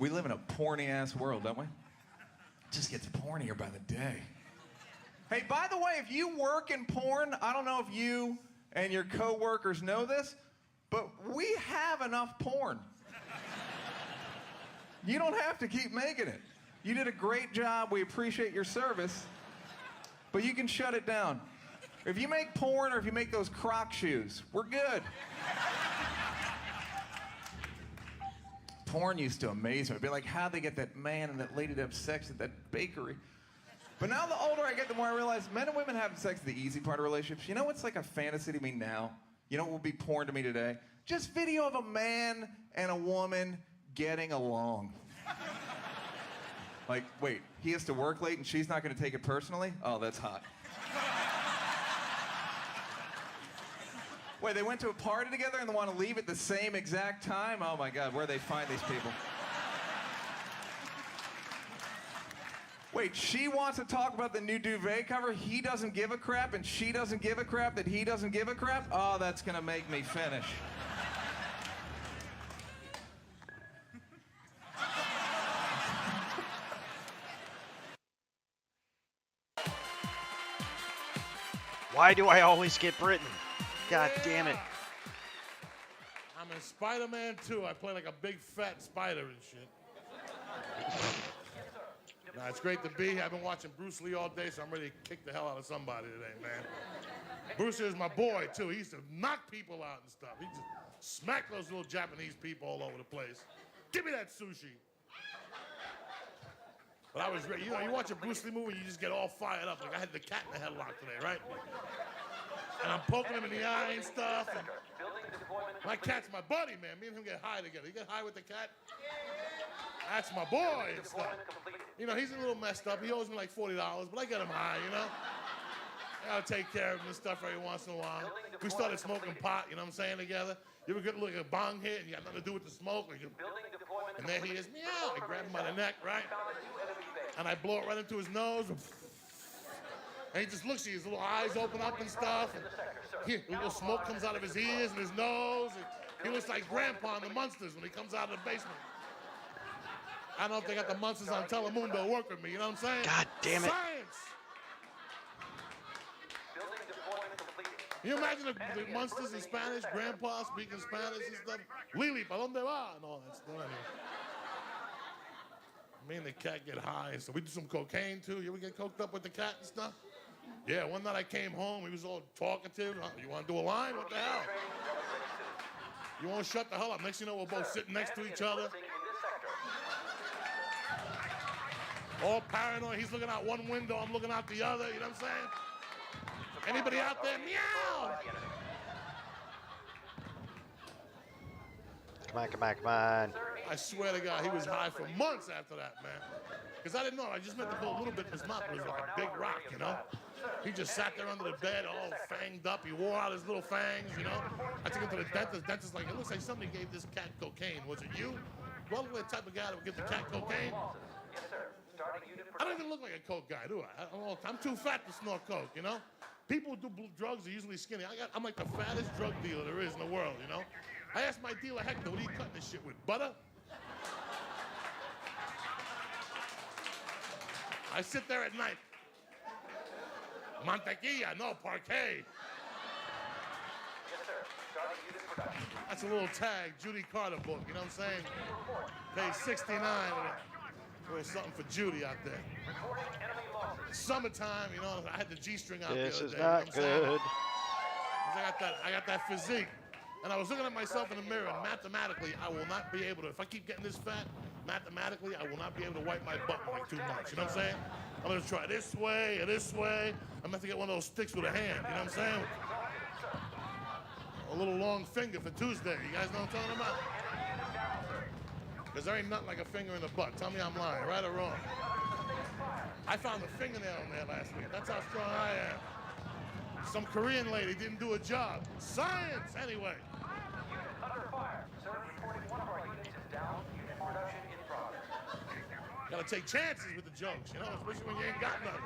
We live in a porny-ass world, don't we? It just gets pornier by the day. Hey, by the way, if you work in porn, I don't know if you and your coworkers know this, but we have enough porn. You don't have to keep making it. You did a great job. We appreciate your service, but you can shut it down. If you make porn or if you make those Croc shoes, we're good. Porn used to amaze me. I'd be like, how'd they get that man and that lady to have sex at that bakery? But now the older I get, the more I realize men and women having sex is the easy part of relationships. You know what's like a fantasy to me now? You know what will be porn to me today? Just video of a man and a woman getting along. Like, wait, he has to work late and she's not gonna take it personally? Oh, that's hot. Wait, they went to a party together and they want to leave at the same exact time? Oh my God, where do they find these people? Wait, she wants to talk about the new duvet cover, he doesn't give a crap, and she doesn't give a crap that he doesn't give a crap? Oh, that's gonna make me finish. Why do I always get Britain? God damn it. I'm in Spider-Man 2. I play like a big fat spider and shit. Nah, it's great to be here. I've been watching Bruce Lee all day, so I'm ready to kick the hell out of somebody today, man. Bruce is my boy, too. He used to knock people out and stuff. He just smacked those little Japanese people all over the place. Give me that sushi. But I was ready. You know, you watch a Bruce Lee movie, you just get all fired up. Like I had the cat in the headlock today, right? And I'm poking him in the eye and stuff. And my cat's my buddy, man. Me and him get high together. You get high with the cat? That's my boy and stuff. You know, he's a little messed up. He owes me like $40, but I get him high, you know? I gotta take care of him and stuff every once in a while. We started smoking pot, you know what I'm saying, together. You ever get like a bong hit and you got nothing to do with the smoke? And there he is, meow. I grab him by the neck, right? And I blow it right into his nose. And he just looks at you, his little eyes open up and stuff. And a little smoke comes out of his ears and his nose. And he looks like Grandpa in the Munsters when he comes out of the basement. I don't know if they got the Munsters on Telemundo work with me, you know what I'm saying? God damn it. Science! Can you imagine the Munsters in Spanish, Grandpa speaking Spanish and stuff? Lili, ¿pa dónde va? And all that stuff. Me and the cat get high, so we do some cocaine too. You ever get coked up with the cat and stuff? Yeah, one night I came home, he was all talkative. You want to do a line? What the hell? You won't shut the hell up. Next thing you know, we're both sitting next to each other. All paranoid. He's looking out one window, I'm looking out the other. You know what I'm saying? Anybody out there? Meow! Come on, come on, come on. I swear to God, he was high for months after that, man. Because I didn't know. I just meant to put a little bit in his mouth. It was like a big rock, you know? He just sat there under the bed, all fanged up. He wore out his little fangs, you know? I took him to the dentist. Dentist like, it looks like somebody gave this cat cocaine. Was it you? Well, I'm the type of guy that would give the cat cocaine. I don't even look like a coke guy, do I? I'm too fat to snort coke, you know? People who do drugs are usually skinny. I'm like the fattest drug dealer there is in the world, you know? I asked my dealer, Hector, what are you cutting this shit with? Butter? I sit there at night. Mantequilla, no, parquet. That's a little tag, Judy Carter book, you know what I'm saying? Page 69. There's something for Judy out there. Summertime, you know, I had the G-string out This the is other day. not good. I got that physique. And I was looking at myself in the mirror, and mathematically, I will not be able to, if I keep getting this fat, mathematically, I will not be able to wipe my butt in like 2 months. You know what I'm saying? I'm going to try this way or this way. I'm going to have to get one of those sticks with a hand. You know what I'm saying? A little long finger for Tuesday. You guys know what I'm talking about? Because there ain't nothing like a finger in the butt. Tell me I'm lying, right or wrong? I found a fingernail in there last week. That's how strong I am. Some Korean lady didn't do a job. Science, anyway. Gotta take chances with the jokes, you know, especially when you ain't got none.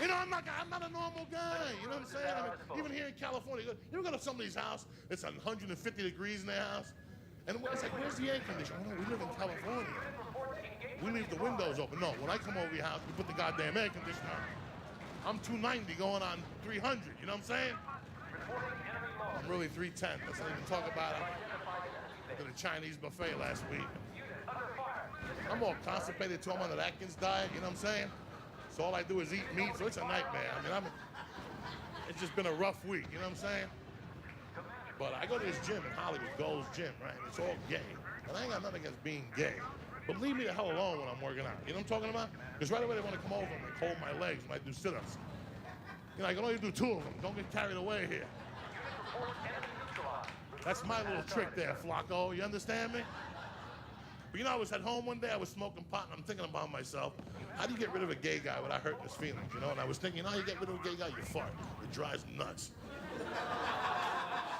You know, I'm not a normal guy. You know what I'm saying? I mean, even here in California, you ever go to somebody's house, it's 150 degrees in their house, and it's like, where's the air conditioner? Oh, no, we live in California. We leave the windows open. No, when I come over your house, we put the goddamn air conditioner on. I'm 290 going on 300, you know what I'm saying? I'm really 310. Let's not even talk about it. I did a Chinese buffet last week. I'm all constipated too. I'm on the Atkins diet, you know what I'm saying? So all I do is eat meat, so it's a nightmare. I mean, it's just been a rough week, you know what I'm saying? But I go to this gym in Hollywood, Gold's Gym, right? And it's all gay. And I ain't got nothing against being gay. But leave me the hell alone when I'm working out. You know what I'm talking about? Because right away they want to come over and like, hold my legs when I do sit-ups. You know, I can only do 2 of them. Don't get carried away here. That's my little trick there, Flacco. You understand me? But you know, I was at home one day, I was smoking pot, and I'm thinking about myself, how do you get rid of a gay guy without hurting his feelings, you know? And I was thinking, you know how you get rid of a gay guy? You fart. It drives them nuts.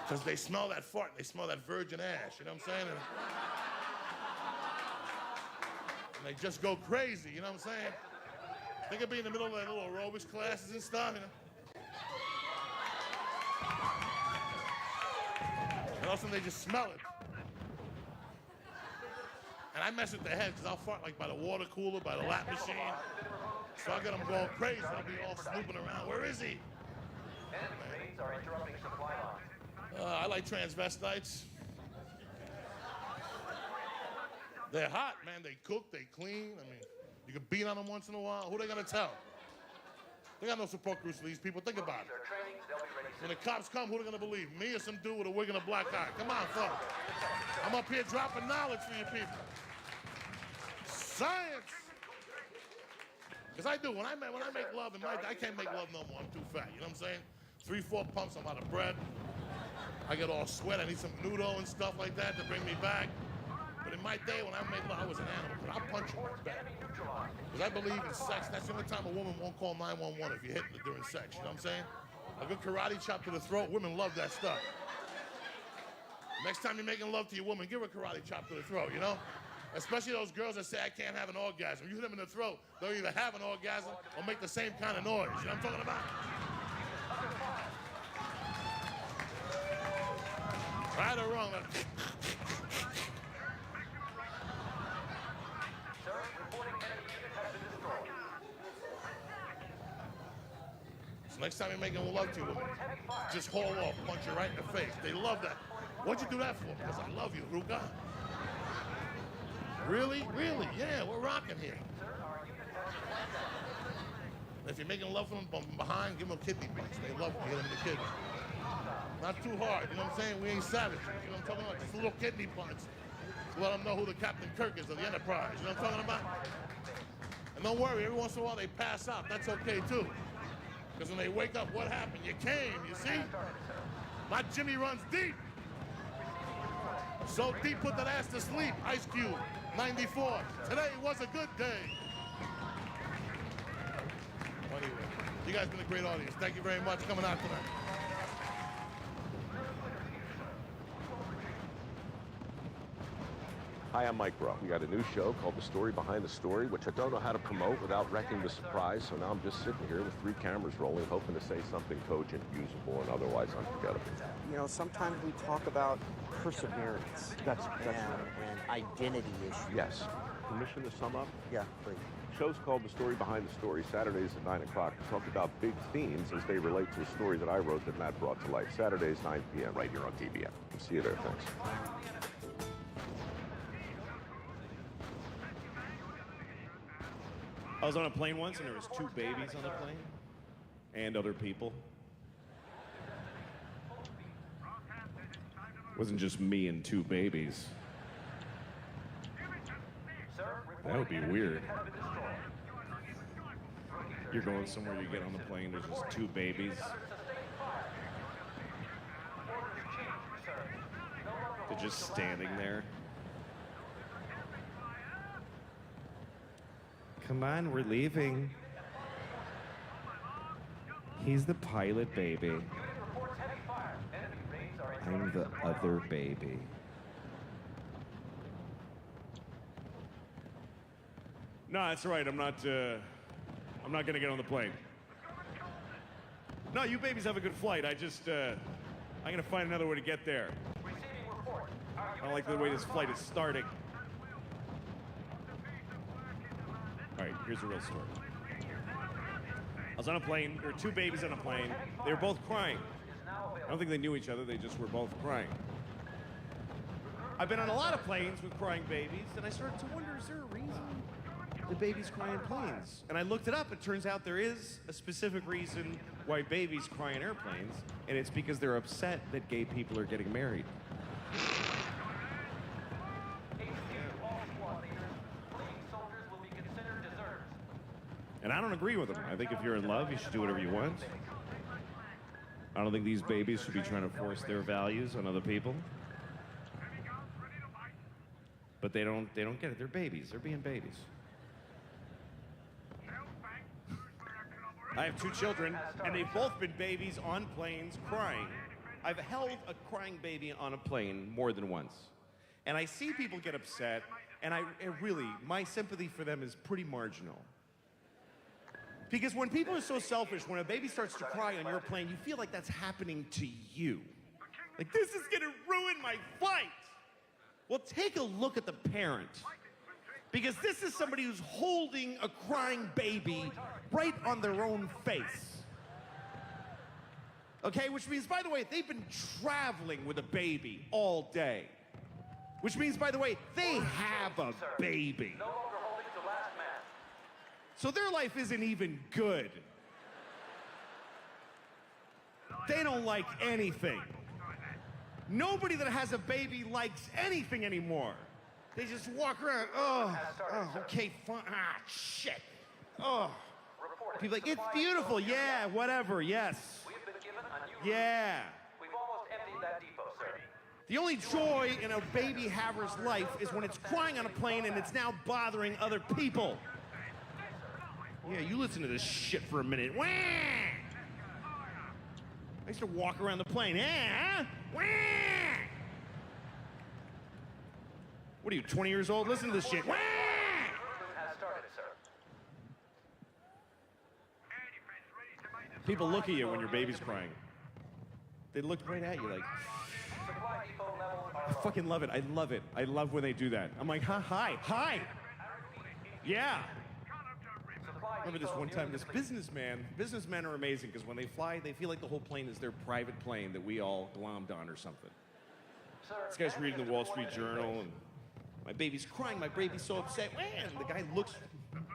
Because they smell that fart, they smell that virgin ash, you know what I'm saying? And they just go crazy, you know what I'm saying? Think of being in the middle of their little aerobics classes and stuff, you know? And all of a sudden they just smell it. And I mess with their head because I'll fart like by the water cooler, by the lap machine. So I get them going crazy. I'll be all snooping around. Where is he? I like transvestites. They're hot, man. They cook, they clean. I mean, you can beat on them once in a while. Who are they gonna tell? They got no support groups for these people. Think about it. When the cops come, who are they gonna believe? Me or some dude with a wig and a black eye? Come on, folks. I'm up here dropping knowledge for you people. Science. Because I do. When I make love, I can't make love no more. I'm too fat. You know what I'm saying? 3, 4 pumps, I'm out of breath. I get all sweat. I need some noodle and stuff like that to bring me back. But in my day, when I made love, I was an animal. But I'll punch you back. Because I believe in sex. That's the only time a woman won't call 911 if you hit her during sex. You know what I'm saying? A good karate chop to the throat. Women love that stuff. Next time you're making love to your woman, give her a karate chop to the throat, you know? Especially those girls that say, I can't have an orgasm. You hit them in the throat, they'll either have an orgasm or make the same kind of noise. You know what I'm talking about? Right or wrong? So next time you're making love to a woman, just haul off, punch her right in the face. They love that. What'd you do that for? Because I love you, Ruka. Really? Really? Yeah, we're rocking here. If you're making love from behind, give them kidney beats. They love when you hit them in the kidney. Not too hard, you know what I'm saying? We ain't savages, you know what I'm talking about? Just a little kidney punch to let them know who the Captain Kirk is of the Enterprise, you know what I'm talking about? And don't worry, every once in a while they pass out. That's okay too. Because when they wake up, what happened? You came, you see? My Jimmy runs deep. So deep, put that ass to sleep. Ice Cube, 94. Today was a good day. Anyway, you guys been a great audience. Thank you very much for coming out tonight. Hi, I'm Mike Rowe. We got a new show called The Story Behind the Story, which I don't know how to promote without wrecking the surprise. So now I'm just sitting here with 3 cameras rolling, hoping to say something cogent, usable, and otherwise unforgettable. You know, sometimes we talk about perseverance That's and identity issues. Yes. Permission to sum up? Yeah, please. Show's called The Story Behind the Story, Saturdays at 9 o'clock. We talk about big themes as they relate to a story that I wrote that Matt brought to life. Saturdays, 9 p.m. right here on TBN. See you there. Thanks. I was on a plane once and there was 2 babies on the plane and other people. It wasn't just me and 2 babies. That would be weird. You're going somewhere, you get on the plane, there's just 2 babies. They're just standing there. Come on, we're leaving. He's the pilot, baby. I'm the other baby. No, that's right. I'm not gonna get on the plane. No, you babies have a good flight. I'm gonna find another way to get there. I don't like the way this flight is starting. All right, here's the real story. I was on a plane. There were two babies on a plane. They were both crying. I don't think they knew each other. They just were both crying. I've been on a lot of planes with crying babies, and I started to wonder, is there a reason the babies cry in planes? And I looked it up. It turns out there is a specific reason why babies cry in airplanes, and it's because they're upset that gay people are getting married. And I don't agree with them. I think if you're in love, you should do whatever you want. I don't think these babies should be trying to force their values on other people. But they don't get it. They're babies. They're being babies. I have two children, and they've both been babies on planes crying. I've held a crying baby on a plane more than once. And I see people get upset, and my sympathy for them is pretty marginal. Because when people are so selfish, when a baby starts to cry on your plane, you feel like that's happening to you. Like, this is gonna ruin my flight. Well, take a look at the parent. Because this is somebody who's holding a crying baby right on their own face. Okay, which means, by the way, they've been traveling with a baby all day. Which means, by the way, they have a baby. So their life isn't even good. They don't like anything. Nobody that has a baby likes anything anymore. They just walk around, okay, fine, shit. People like, it's beautiful, yeah, whatever, yes. Yeah. We've almost emptied that depot, sir. The only joy in a baby haver's life is when it's crying on a plane and it's now bothering other people. Yeah, you listen to this shit for a minute. Wah! I used to walk around the plane. Huh? Wah! What are you, 20 years old? Listen to this shit. Wah! Has started, sir. People look at you when your baby's crying. They look right at you like, Supply depot levels are I fucking love it. I love it. I love when they do that. I'm like, hi. Yeah. I remember this one time, this businessmen are amazing because when they fly, they feel like the whole plane is their private plane that we all glommed on or something. This guy's reading the Wall Street Journal and my baby's crying, my baby's so upset. Man, the guy looks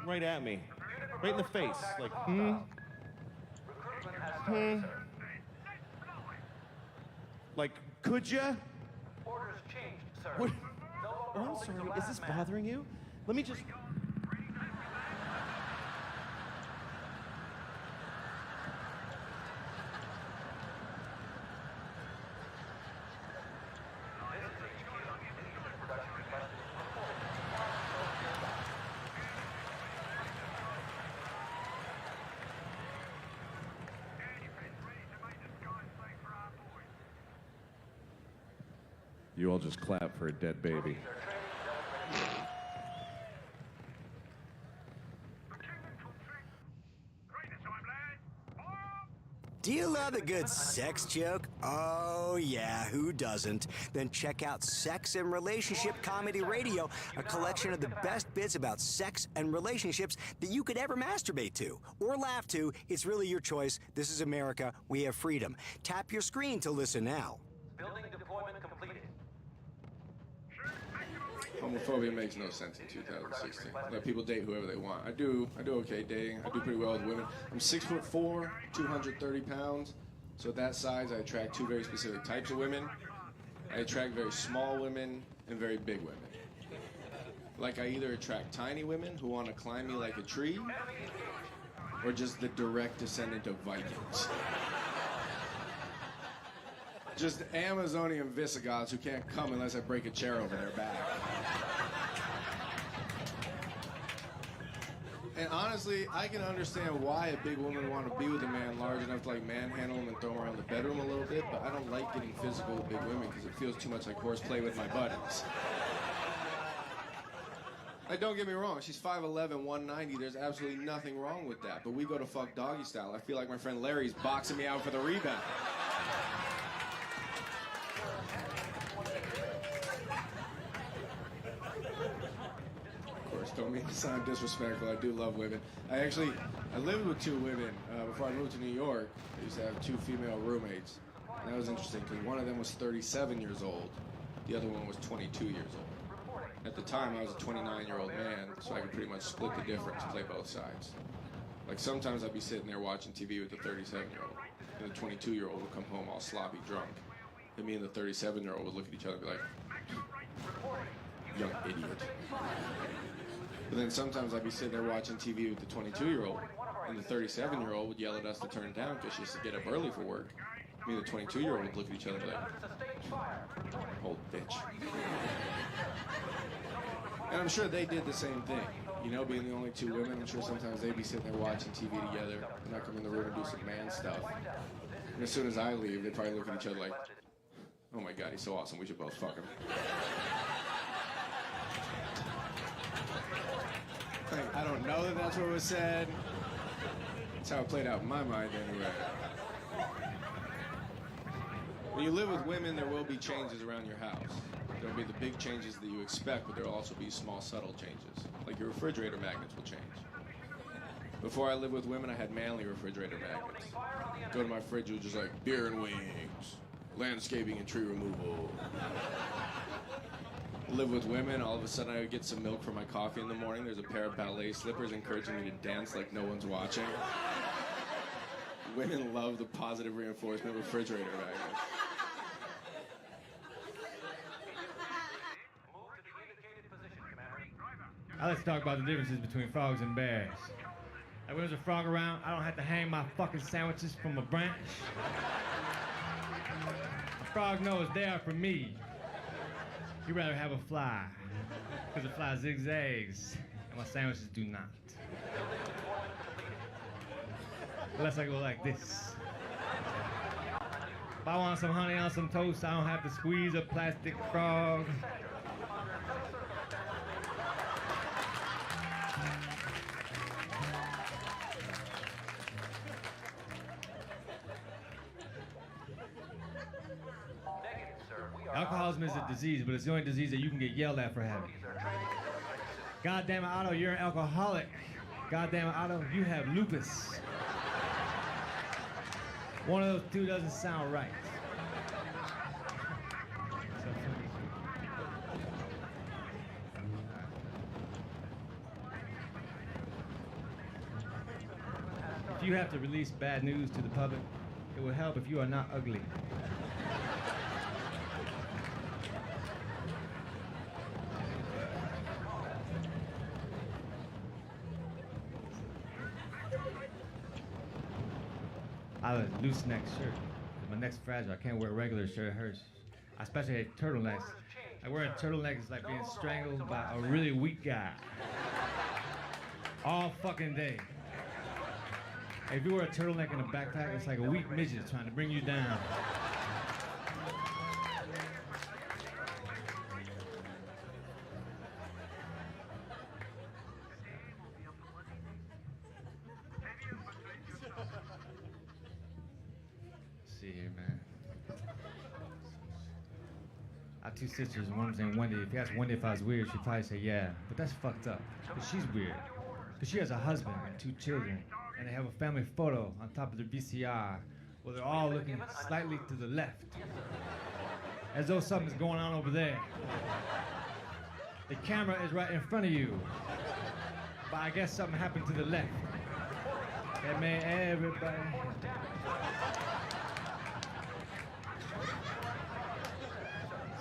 right at me, right in the face, like, Like, could ya? orders changed, sir. What? No longer Oh, I'm holding sorry, the is last this man. bothering you? Let me just... You all just clap for a dead baby. Do you love a good sex joke? Oh, yeah, who doesn't? Then check out Sex and Relationship Comedy Radio, a collection of the best bits about sex and relationships that you could ever masturbate to or laugh to. It's really your choice. This is America. We have freedom. Tap your screen to listen now. Building deployment completed. Homophobia makes no sense in 2016. Let people date whoever they want. I do okay dating. I do pretty well with women. I'm 6'4", 230 pounds. So at that size, I attract two very specific types of women. I attract very small women and very big women. Like, I either attract tiny women who want to climb me like a tree, or just the direct descendant of Vikings. Just Amazonian Visigoths who can't come unless I break a chair over their back. And honestly, I can understand why a big woman would want to be with a man large enough to like manhandle him and throw him around the bedroom a little bit, but I don't like getting physical with big women because it feels too much like horseplay with my buddies. Like, don't get me wrong, she's 5'11", 190. There's absolutely nothing wrong with that. But we go to fuck doggy style. I feel like my friend Larry's boxing me out for the rebound. Of course, don't mean to sound disrespectful. I do love women. I lived with 2 women before I moved to New York. I used to have 2 female roommates. And that was interesting because one of them was 37 years old. The other one was 22 years old. At the time, I was a 29-year-old man, so I could pretty much split the difference and play both sides. Like, sometimes I'd be sitting there watching TV with the 37-year-old, and the 22-year-old would come home all sloppy drunk. And me and the 37-year-old would look at each other and be like, young idiot. But then sometimes I'd be sitting there watching TV with the 22-year-old, and the 37-year-old would yell at us to turn down because she used to get up early for work. Me and the 22-year-old would look at each other and be like, old bitch. And I'm sure they did the same thing. You know, being the only 2 women, I'm sure sometimes they'd be sitting there watching TV together, and I come in the room and do some man stuff. And as soon as I leave, they probably look at each other like, oh my God, he's so awesome, we should both fuck him. Like, I don't know that that's what was said. That's how it played out in my mind anyway. When you live with women, there will be changes around your house. There'll be the big changes that you expect, but there'll also be small, subtle changes. Like your refrigerator magnets will change. Before I lived with women, I had manly refrigerator magnets. Go to my fridge, it was just like beer and wings, landscaping and tree removal. Live with women, all of a sudden I would get some milk for my coffee in the morning. There's a pair of ballet slippers encouraging me to dance like no one's watching. Women love the positive reinforcement refrigerator magnets. Now let's talk about the differences between frogs and bears. Like when there's a frog around, I don't have to hang my fucking sandwiches from a branch. A frog knows they are for me. He'd rather have a fly, because the fly zigzags, and my sandwiches do not. Unless I go like this. If I want some honey on some toast, I don't have to squeeze a plastic frog. Alcoholism is a disease, but it's the only disease that you can get yelled at for having. Goddamn it, Otto, you're an alcoholic. Goddamn it, Otto, you have lupus. One of those 2 doesn't sound right. If you have to release bad news to the public, it will help if you are not ugly. I have a loose neck shirt. My neck's fragile. I can't wear a regular shirt. It hurts. I especially hate turtlenecks. I wear a turtleneck is like being strangled by a really weak guy. All fucking day. If you wear a turtleneck in a backpack, it's like a weak midget trying to bring you down. See here, man. I have 2 sisters, and one was named Wendy. If you ask Wendy if I was weird, she'd probably say yeah. But that's fucked up, because she's weird. Because she has a husband and 2 children, and they have a family photo on top of their VCR where they're all looking slightly to the left, as though something's going on over there. The camera is right in front of you, but I guess something happened to the left. That made everybody...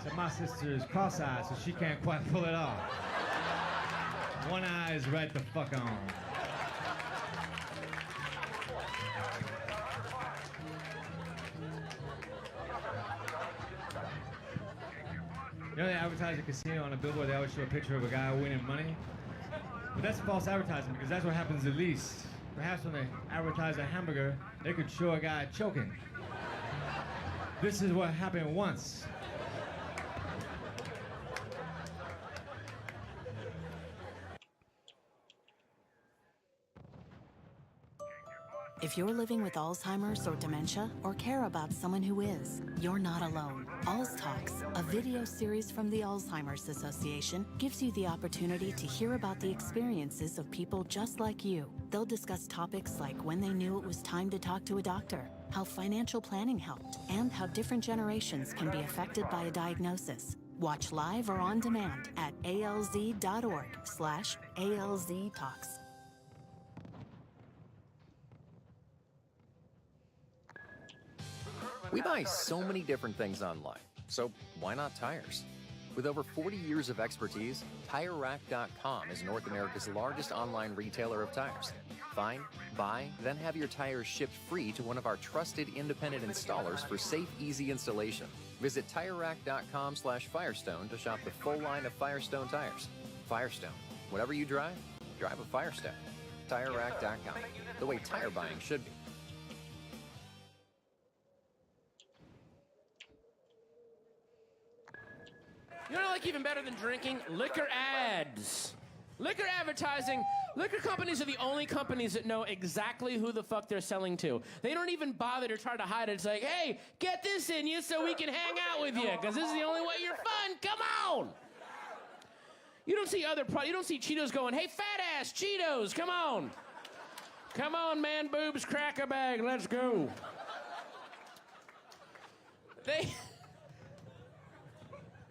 So my sister is cross-eyed, so she can't quite pull it off. One eye is right the fuck on. You know they advertise a casino on a billboard, they always show a picture of a guy winning money? But that's false advertising, because that's what happens the least. Perhaps when they advertise a hamburger, they could show a guy choking. This is what happened once. If you're living with Alzheimer's or dementia or care about someone who is, you're not alone. Alz Talks, a video series from the Alzheimer's Association, gives you the opportunity to hear about the experiences of people just like you. They'll discuss topics like when they knew it was time to talk to a doctor, how financial planning helped, and how different generations can be affected by a diagnosis. Watch live or on demand at alz.org/ALZ Talks. We buy so many different things online, so why not tires? With over 40 years of expertise, TireRack.com is North America's largest online retailer of tires. Find, buy, then have your tires shipped free to one of our trusted independent installers for safe, easy installation. Visit TireRack.com/Firestone to shop the full line of Firestone tires. Firestone, whatever you drive a Firestone. TireRack.com, the way tire buying should be. You know, like even better than drinking? Liquor ads. Liquor advertising. Liquor companies are the only companies that know exactly who the fuck they're selling to. They don't even bother to try to hide it. It's like, hey, get this in you so we can hang out with you, because this is the only way you're fun. Come on. You don't see you don't see Cheetos going, hey, fat ass Cheetos, come on. Come on, man boobs, cracker bag, let's go.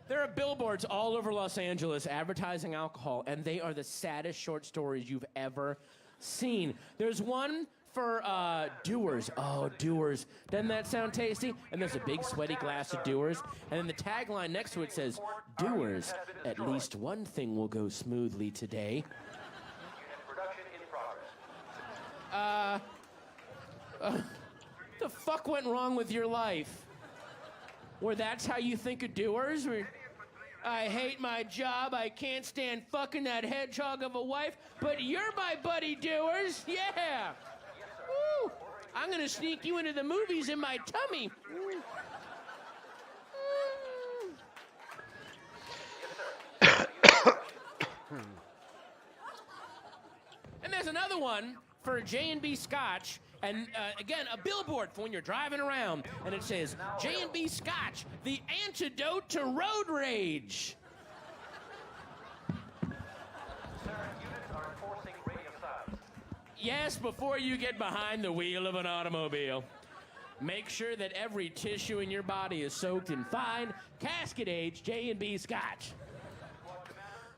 There are billboards all over Los Angeles advertising alcohol, and they are the saddest short stories you've ever seen. There's one for Dewar's. Oh, Dewar's. Doesn't that sound tasty? And there's a big sweaty glass of Dewar's, and then the tagline next to it says, Dewar's, at least one thing will go smoothly today. The fuck went wrong with your life? Where that's how you think of Dewar's? I hate my job, I can't stand fucking that hedgehog of a wife, but you're my buddy Dewar's, yeah! Woo. I'm gonna sneak you into the movies in my tummy. And there's another one for J&B Scotch, and again, a billboard for when you're driving around, and it says, J&B Scotch, the antidote to road rage. Yes, before you get behind the wheel of an automobile, make sure that every tissue in your body is soaked in fine, casket-aged J&B Scotch.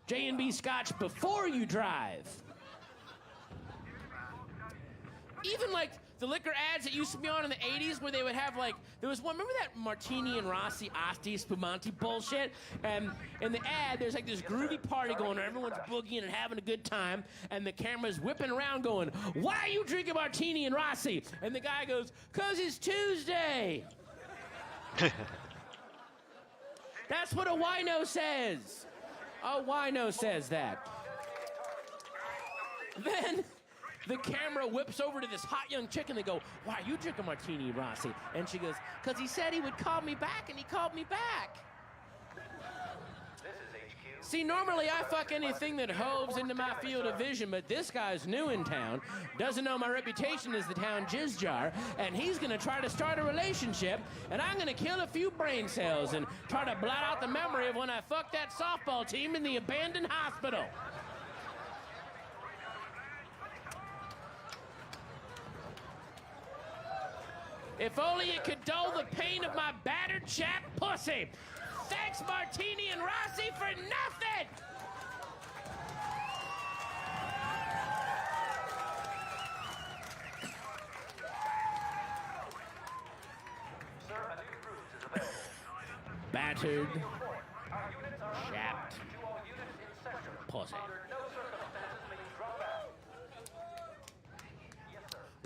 J&B Scotch before you drive. Even like the liquor ads that used to be on in the 80s where they would have like, there was one, remember that Martini and Rossi Asti Spumante bullshit? And in the ad, there's like this groovy party going on, everyone's boogieing and having a good time, and the camera's whipping around going, why are you drinking Martini and Rossi? And the guy goes, 'cause it's Tuesday. That's what a wino says. A wino says that. Then the camera whips over to this hot young chick, and they go, why are you drinking Martini, Rossi? And she goes, 'cause he said he would call me back, and he called me back. See, normally I fuck anything that hoves into my field of vision, but this guy's new in town, doesn't know my reputation as the town jizz jar, and he's gonna try to start a relationship, and I'm gonna kill a few brain cells and try to blot out the memory of when I fucked that softball team in the abandoned hospital. If only it could dull the pain of my battered chap pussy. Thanks, Martini and Rossi, for nothing! Battered, chapped pussy.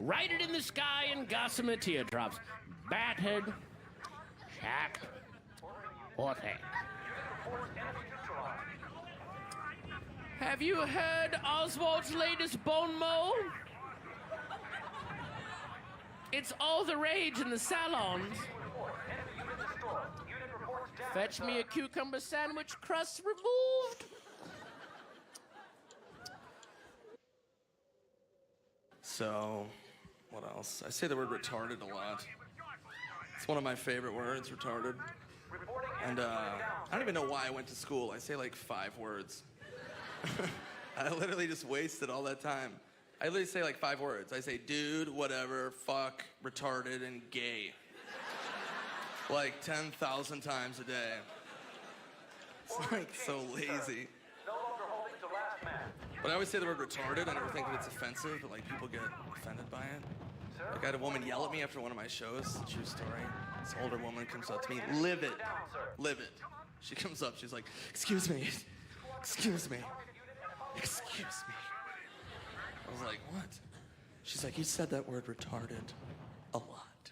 Write it in the sky and gossamer teardrops. Battered, chapped, pussy. Have you heard Oswald's latest bone mole? It's all the rage in the salons. Fetch me a cucumber sandwich, crust removed. So, What else? I say the word retarded a lot. It's one of my favorite words, retarded. And I don't even know why I went to school. I say like 5 words. I literally just wasted all that time. I literally say like 5 words. I say dude, whatever, fuck, retarded, and gay. Like 10,000 times a day. It's like so lazy. But I always say the word retarded. I never think that it's offensive, but like people get offended by it. Like I had a woman yell at me after one of my shows, true story. This older woman comes up to me, livid. She comes up, she's like, excuse me. I was like, what? She's like, you said that word retarded a lot.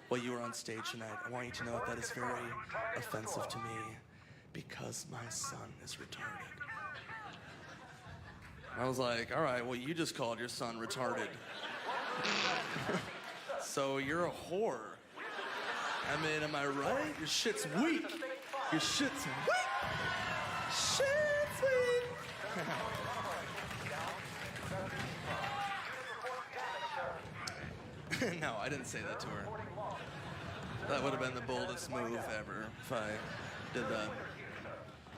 While you were on stage tonight, I want you to know that is very offensive to me because my son is retarded. I was like, all right, well, you just called your son retarded. So you're a whore. I mean, am I right? Your shit's weak. Shit's weak. No, I didn't say that to her. That would have been the boldest move ever if I did that.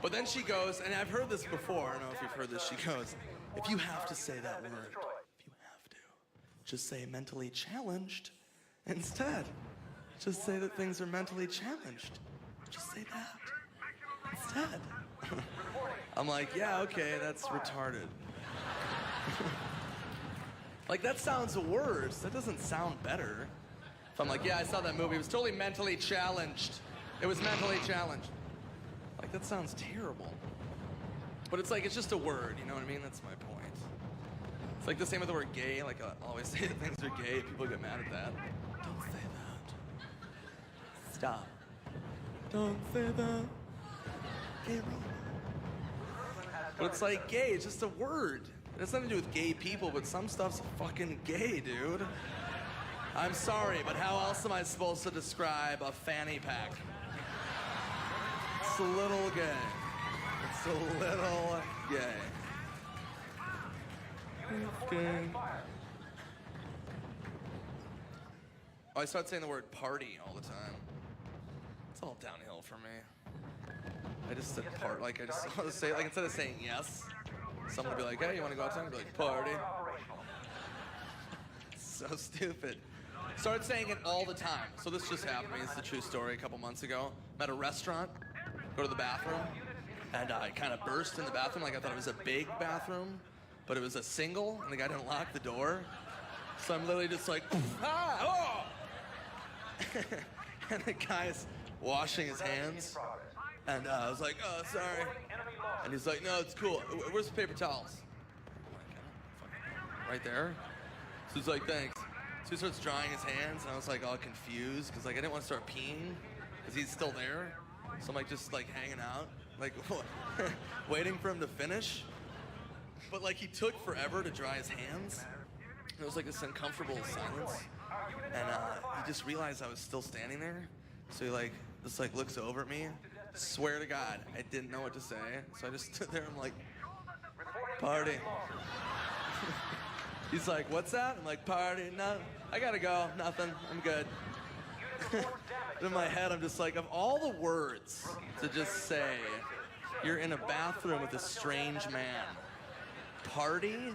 But then she goes, and I've heard this before, I don't know if you've heard this, she goes, if you have to say that word, just say mentally challenged instead. Just say that things are mentally challenged. Just say that instead. I'm like, yeah, okay, that's retarded. Like, that sounds worse. That doesn't sound better. If I'm like, yeah, I saw that movie. It was totally mentally challenged. It was mentally challenged. Like, that sounds terrible. But it's like, it's just a word, you know what I mean? That's my point. It's like the same with the word gay. Like, I always say that things are gay. People get mad at that. Don't say that. Stop. Don't say that. Gay. But it's like gay, it's just a word. It has nothing to do with gay people, but some stuff's fucking gay, dude. I'm sorry, but how else am I supposed to describe a fanny pack? It's a little gay. It's a little gay. Okay. Oh, I started saying the word party all the time. It's all downhill for me. I just said part, like I just want to say, like instead of saying yes, someone would be like, hey, you want to go outside? I'd be like, party. So stupid. Started saying it all the time. So this just happened to me. It's a true story. A couple months ago, I'm at a restaurant, go to the bathroom, and I kind of burst in the bathroom like I thought it was a big bathroom, but it was a single, and the guy didn't lock the door. So I'm literally just like, ah, oh! And the guy's washing his hands, and I was like, oh, sorry. And he's like, no, it's cool. Where's the paper towels? I'm like, right there. So he's like, thanks. So he starts drying his hands, and I was like all confused, because like I didn't want to start peeing, because he's still there. So I'm like just like hanging out, like waiting for him to finish. But like he took forever to dry his hands. It was like this uncomfortable silence. And he just realized I was still standing there. So he like just like looks over at me. Swear to God, I didn't know what to say. So I just stood there, I'm like, party. He's like, what's that? I'm like, party, no, I gotta go, nothing, I'm good. In my head, I'm just like, of all the words to just say, you're in a bathroom with a strange man. Party?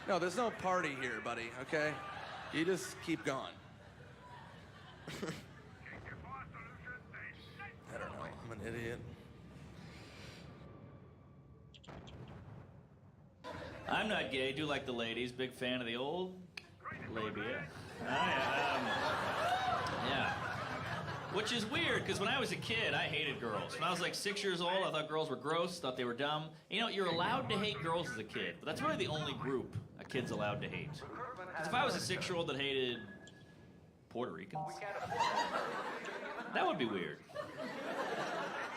No, there's no party here, buddy, okay? You just keep going. I don't know, I'm an idiot. I'm not gay, do like the ladies, big fan of the old labia. Yeah. Which is weird, because when I was a kid, I hated girls. When I was like 6 years old, I thought girls were gross, thought they were dumb. You know, you're allowed to hate girls as a kid, but that's really the only group a kid's allowed to hate. Because if I was a 6-year-old that hated Puerto Ricans, that would be weird.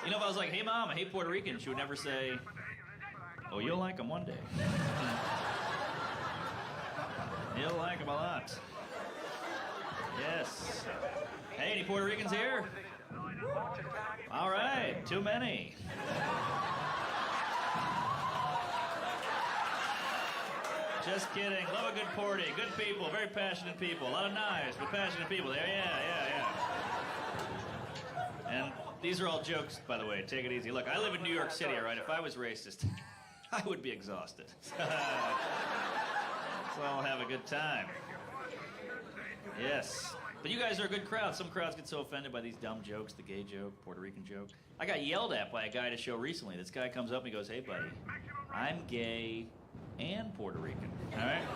You know, if I was like, hey mom, I hate Puerto Ricans, she would never say, oh, you'll like them one day. You'll like them a lot. Yes. Hey, any Puerto Ricans here? All right, too many. Just kidding. Love a good party. Good people. Very passionate people. A lot of knives, but passionate people there. Yeah. And these are all jokes, by the way. Take it easy. Look, I live in New York City, all right? If I was racist, I would be exhausted. So I'll have a good time. Yes. But you guys are a good crowd. Some crowds get so offended by these dumb jokes, the gay joke, Puerto Rican joke. I got yelled at by a guy at a show recently. This guy comes up and he goes, "Hey, buddy, I'm gay and Puerto Rican, all right?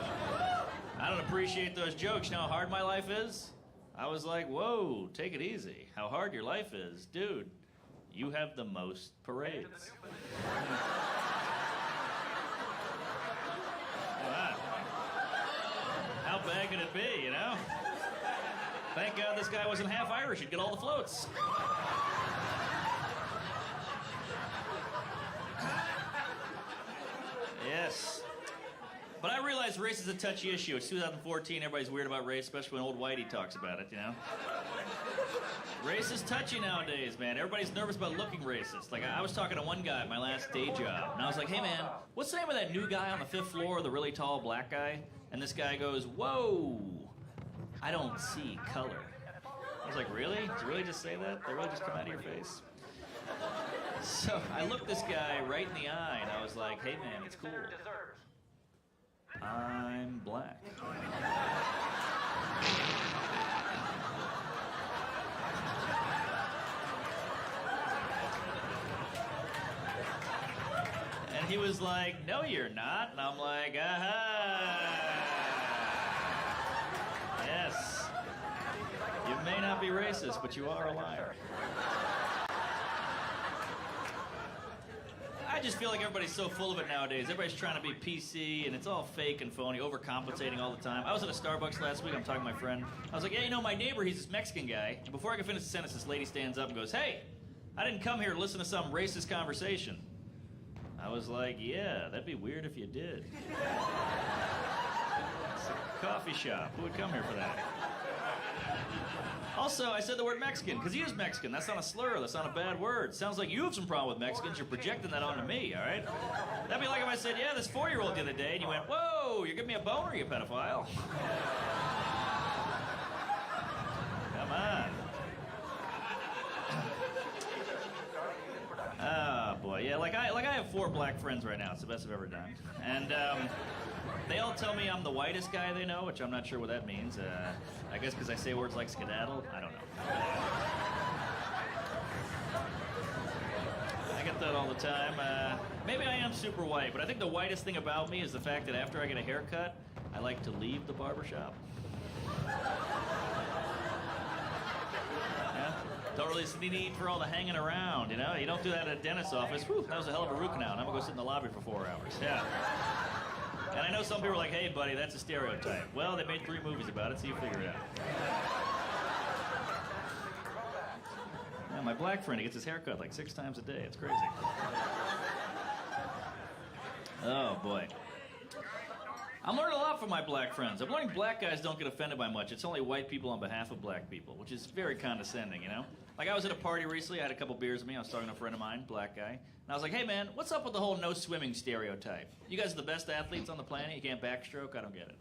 I don't appreciate those jokes. You know how hard my life is?" I was like, "Whoa, take it easy. How hard your life is? Dude, you have the most parades." How bad could it be, you know? Thank God this guy wasn't half Irish. He'd get all the floats. Yes. But I realize race is a touchy issue. It's 2014. Everybody's weird about race, especially when old Whitey talks about it, you know? Race is touchy nowadays, man. Everybody's nervous about looking racist. Like, I was talking to one guy at my last day job, and I was like, "Hey, man, what's the name of that new guy on the 5th floor, the really tall black guy?" And this guy goes, "Whoa, I don't see color." I was like, "Really? Did you really just say that? They really just come out of your face?" So I looked this guy right in the eye, and I was like, "Hey, man, it's cool. I'm black." And he was like, "No, you're not." And I'm like, "Aha. Yes. You may not be racist, but you are a liar." I just feel like everybody's so full of it nowadays. Everybody's trying to be PC, and it's all fake and phony, overcompensating all the time. I was at a Starbucks last week. I'm talking to my friend. I was like, "Yeah, you know, my neighbor, he's this Mexican guy." And before I could finish the sentence, this lady stands up and goes, "Hey, I didn't come here to listen to some racist conversation." I was like, "Yeah, that'd be weird if you did." It's a coffee shop. Who would come here for that? Also, I said the word Mexican, because he is Mexican. That's not a slur. That's not a bad word. Sounds like you have some problem with Mexicans. You're projecting that onto me, all right? That'd be like if I said, "Yeah, this 4-year-old the other day," and you went, "Whoa, you're giving me a boner, you pedophile." Come on. Oh, boy. Yeah, like I have 4 black friends right now. It's the best I've ever done. And they all tell me I'm the whitest guy they know, which I'm not sure what that means. I guess because I say words like skedaddle. I don't know. I get that all the time. Maybe I am super white, but I think the whitest thing about me is the fact that after I get a haircut, I like to leave the barbershop. Yeah? Don't really see the need for all the hanging around, you know? You don't do that at a dentist's office. Whew, that was a hell of a root canal. I'm gonna go sit in the lobby for 4 hours. Yeah. And I know some people are like, "Hey, buddy, that's a stereotype." Well, they made 3 movies about it, so you figure it out. Yeah, my black friend, he gets his haircut like 6 times a day. It's crazy. Oh, boy. I'm learning a lot from my black friends. I'm learning black guys don't get offended by much. It's only white people on behalf of black people, which is very condescending, you know? Like, I was at a party recently. I had a couple beers with me. I was talking to a friend of mine, black guy. And I was like, "Hey, man, what's up with the whole no swimming stereotype? You guys are the best athletes on the planet. You can't backstroke? I don't get it."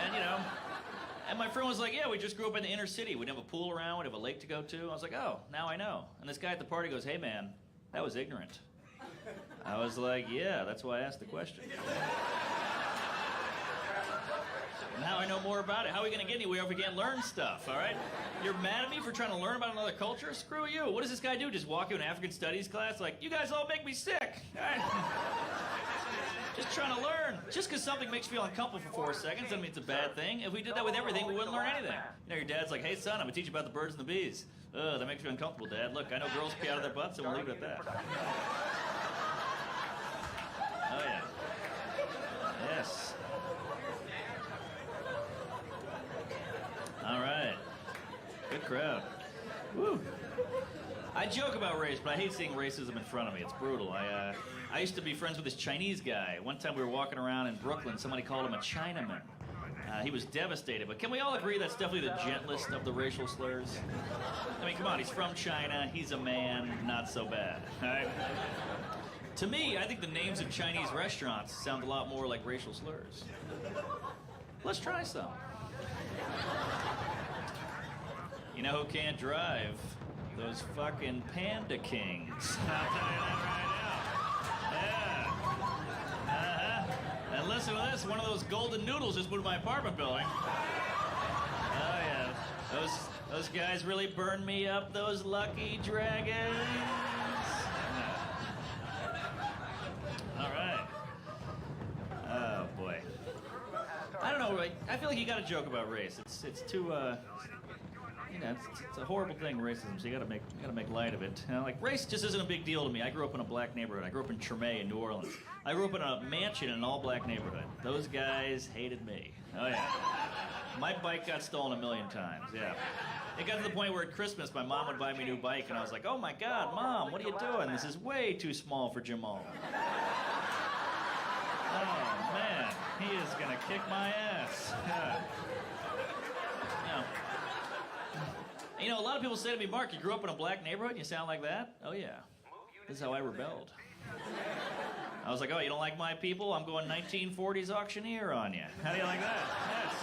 And, you know, and my friend was like, "Yeah, we just grew up in the inner city. We'd have a pool around. We'd have a lake to go to." I was like, "Oh, now I know." And this guy at the party goes, "Hey, man, that was ignorant." I was like, "Yeah, that's why I asked the question." Now I know more about it. How are we going to get anywhere if we can't learn stuff, all right? You're mad at me for trying to learn about another culture? Screw you. What does this guy do? Just walk into an African studies class like, "You guys all make me sick." All right? Just trying to learn. Just because something makes you feel uncomfortable for 4 seconds doesn't mean it's a bad thing. If we did that with everything, we wouldn't learn anything. You know, your dad's like, "Hey, son, I'm going to teach you about the birds and the bees." Ugh, that makes you uncomfortable, Dad. Look, I know girls pee out of their butts, and we'll leave it at that. Oh, yeah. Yes. All right. Good crowd. Woo. I joke about race, but I hate seeing racism in front of me. It's brutal. I used to be friends with this Chinese guy. One time we were walking around in Brooklyn. Somebody called him a Chinaman. He was devastated. But can we all agree that's definitely the gentlest of the racial slurs? I mean, come on. He's from China. He's a man. Not so bad. All right? To me, I think the names of Chinese restaurants sound a lot more like racial slurs. Let's try some. You know who can't drive? Those fucking Panda Kings. I'll tell you that right now. Yeah. Uh-huh. And listen to this, one of those golden noodles just moved to my apartment building. Oh yeah. Those guys really burned me up, those lucky dragons. All right. Oh boy. I don't know. I feel like you got to joke about race. It's too you know, it's a horrible thing, racism. So you gotta make light of it. You know, like race just isn't a big deal to me. I grew up in a black neighborhood. I grew up in Tremay in New Orleans. I grew up in a mansion in an all-black neighborhood. Those guys hated me. Oh yeah. My bike got stolen 1,000,000 times. Yeah. It got to the point where at Christmas my mom would buy me a new bike, and I was like, "Oh my God, Mom, what are you doing? This is way too small for Jamal." Oh man, he is gonna kick my ass. Yeah. You know, a lot of people say to me, "Mark, you grew up in a black neighborhood and you sound like that?" Oh yeah, this is how I rebelled. I was like, "Oh, you don't like my people? I'm going 1940s auctioneer on you. How do you like that?" Yes.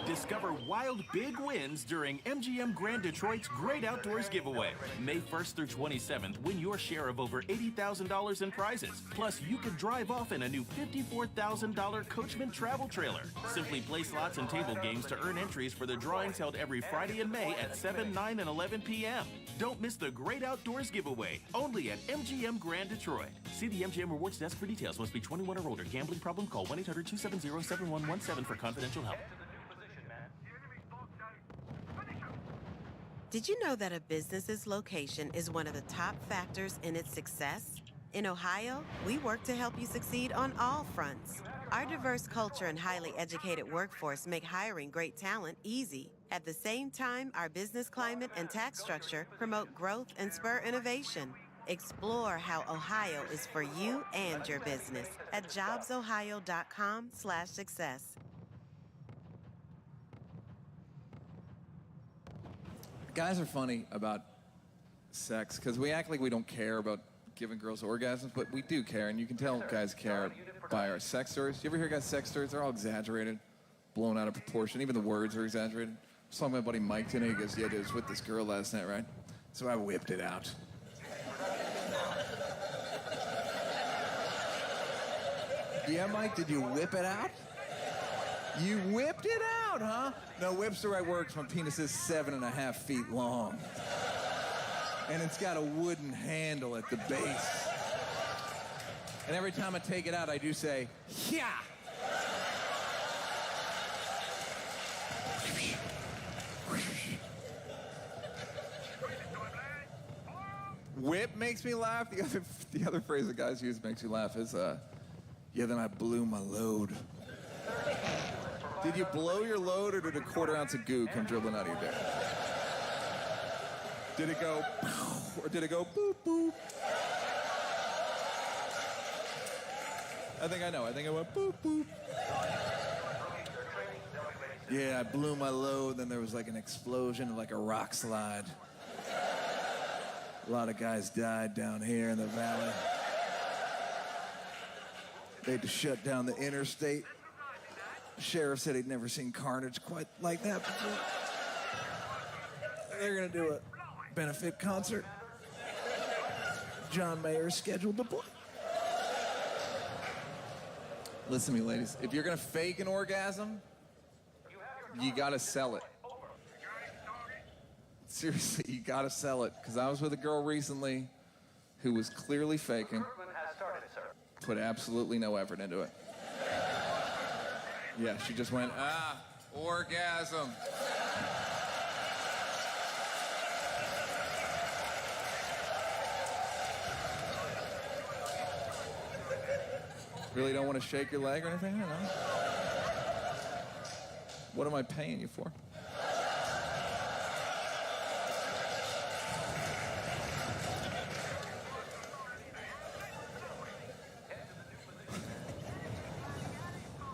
Discover wild big wins during MGM Grand Detroit's Great Outdoors Giveaway. May 1st through 27th, win your share of over $80,000 in prizes. Plus, you could drive off in a new $54,000 Coachman travel trailer. Simply play slots and table games to earn entries for the drawings held every Friday in May at 7, 9, and 11 p.m. Don't miss the Great Outdoors Giveaway, only at MGM Grand Detroit. See the MGM Rewards desk for details. Must be 21 or older. Gambling problem? Call 1-800-270-7117 for confidential help. Did you know that a business's location is one of the top factors in its success? In Ohio, we work to help you succeed on all fronts. Our diverse culture and highly educated workforce make hiring great talent easy. At the same time, our business climate and tax structure promote growth and spur innovation. Explore how Ohio is for you and your business at jobsohio.com/success. Guys are funny about sex because we act like we don't care about giving girls orgasms, but we do care, and you can tell guys care by our sex stories. You ever hear guys' sex stories? They're all exaggerated, blown out of proportion. Even the words are exaggerated. I was talking to my buddy Mike today. He goes, "Yeah, dude, I was with this girl last night, right? So I whipped it out." Yeah, Mike, did you whip it out? You whipped it out, huh? No, whip's the right word 'cause my penis is 7.5 feet long. And it's got a wooden handle at the base. And every time I take it out, I do say, "Yeah." Whip makes me laugh. The other phrase that guys use makes you laugh is, "Yeah, then I blew my load." Did you blow your load, or did a 1/4 ounce of goo come dribbling out of your dick? Did it go, or did it go boop, boop? I think I know. I think it went boop, boop. Yeah, I blew my load, then there was like an explosion, like a rock slide. A lot of guys died down here in the valley. They had to shut down the interstate. The sheriff said he'd never seen carnage quite like that before. They're gonna do a benefit concert. John Mayer's scheduled to play. Listen to me, ladies. If you're gonna fake an orgasm, you gotta sell it. Seriously, you gotta sell it. Because I was with a girl recently who was clearly faking. Put absolutely no effort into it. Yeah, she just went, orgasm. Really don't want to shake your leg or anything? I don't know. What am I paying you for?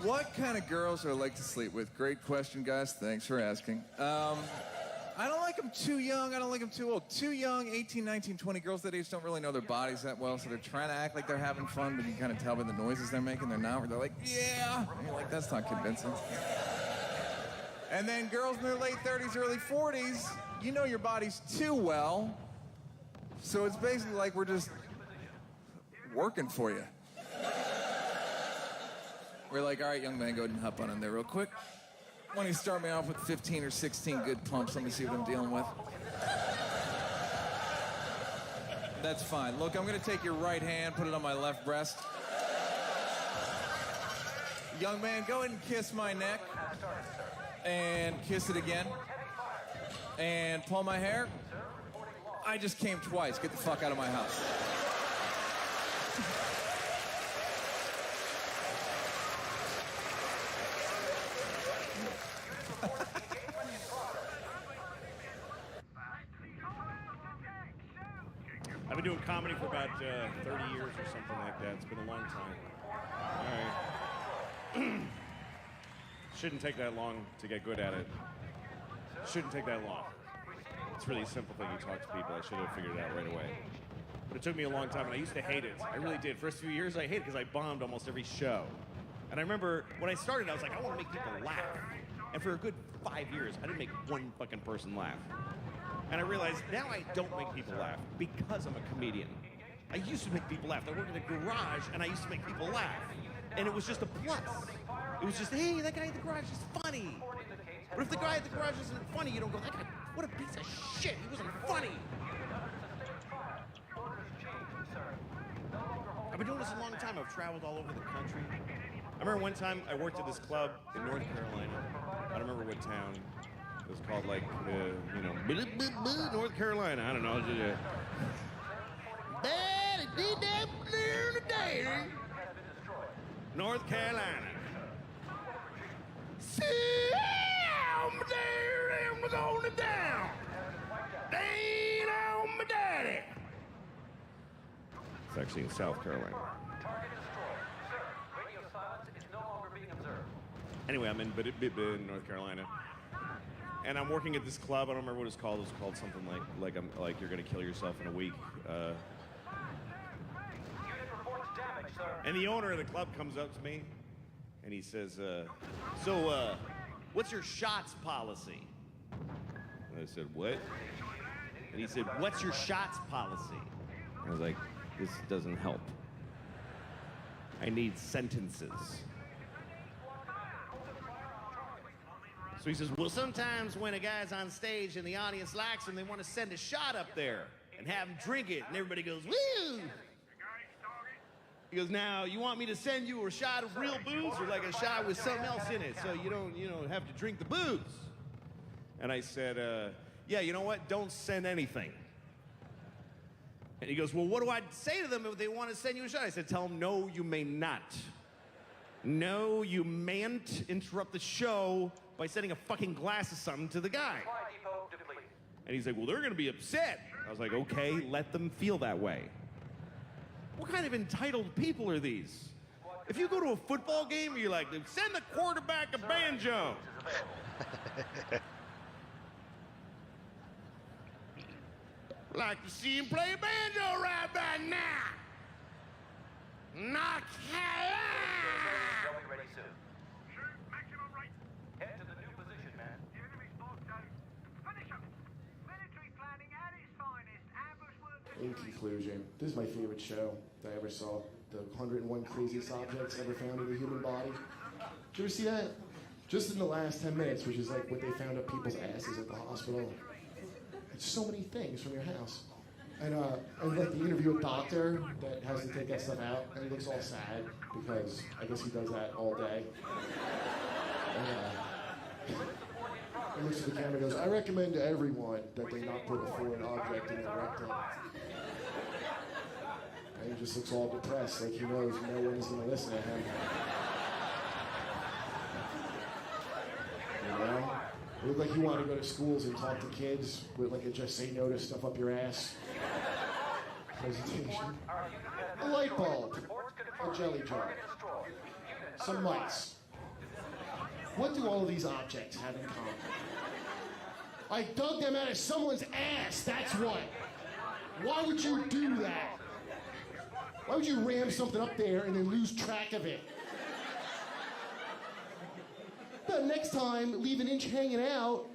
What kind of girls are like to sleep with? Great question, guys. Thanks for asking. I don't like them too young. I don't like them too old. Too young, 18, 19, 20. Girls that age don't really know their bodies that well, so they're trying to act like they're having fun, but you can kind of tell by the noises they're making. They're not. They're like, yeah. And you're like, that's not convincing. And then girls in their late 30s, early 40s, you know your bodies too well. So it's basically like we're just working for you. We're like, all right, young man, go ahead and hop on in there real quick. Why don't you start me off with 15 or 16 good pumps? Let me see what I'm dealing with. That's fine. Look, I'm going to take your right hand, put it on my left breast. Young man, go ahead and kiss my neck. And kiss it again. And pull my hair. I just came twice. Get the fuck out of my house. I've been doing comedy for about 30 years or something like that. It's been a long time. All right. Shouldn't take that long to get good at it. Shouldn't take that long. It's really a simple thing. You talk to people. I should have figured it out right away. But it took me a long time, and I used to hate it. I really did. First few years, I hated it because I bombed almost every show. And I remember when I started, I was like, I want to make people laugh. And for a good 5 years, I didn't make one fucking person laugh. And I realized now I don't make people laugh because I'm a comedian. I used to make people laugh. I worked in a garage, and I used to make people laugh. And it was just a plus. It was just, hey, that guy at the garage is funny. But if the guy at the garage isn't funny, you don't go, that guy, what a piece of shit. He wasn't funny. I've been doing this a long time. I've traveled all over the country. I remember one time I worked at this club in North Carolina. I don't remember what town. It was called like, North Carolina. I don't know. North Carolina. See, I'm there, I'm going down. Ain't on my daddy. It's actually in South Carolina. Anyway, I'm in North Carolina, and I'm working at this club. I don't remember what it's called. It's called something like you're gonna kill yourself in a week. And the owner of the club comes up to me, and he says, "So, what's your shots policy?" And I said, "What?" And he said, "What's your shots policy?" And I was like, "This doesn't help. I need sentences." So he says, "Well, sometimes when a guy's on stage and the audience likes him, they want to send a shot up there and have him drink it, and everybody goes, woo!" He goes, "Now, you want me to send you a shot of real booze or like a shot with something else in it so you don't have to drink the booze?" And I said, "Yeah, you know what? Don't send anything." And he goes, "Well, what do I say to them if they want to send you a shot?" I said, "Tell them, no, you may not. No, you mayn't interrupt the show by sending a fucking glass of something to the guy." And he's like, "Well, they're going to be upset." I was like, "Okay, let them feel that way." What kind of entitled people are these? If you go to a football game, you're like, "Send the quarterback a banjo." Like to see him play a banjo right about now. Knock In conclusion, this is my favorite show that I ever saw. The 101 Craziest Objects Ever Found in the Human Body. Did you ever see that? Just in the last 10 minutes, which is like what they found up people's asses at the hospital. It's so many things from your house. And like the interview a doctor that has to take that stuff out, and he looks all sad because I guess he does that all day. And he looks at the camera and goes, "I recommend to everyone that they not put a foreign object in their rectum." And he just looks all depressed, like he knows no one's gonna listen to him. You know? It looked like he wanted to go to schools and talk to kids with like a "just say no to stuff up your ass" presentation. A light bulb, a jelly jar, some lights. What do all of these objects have in common? I dug them out of someone's ass, that's what. Why would you do that? Why would you ram something up there and then lose track of it? But next time, leave an inch hanging out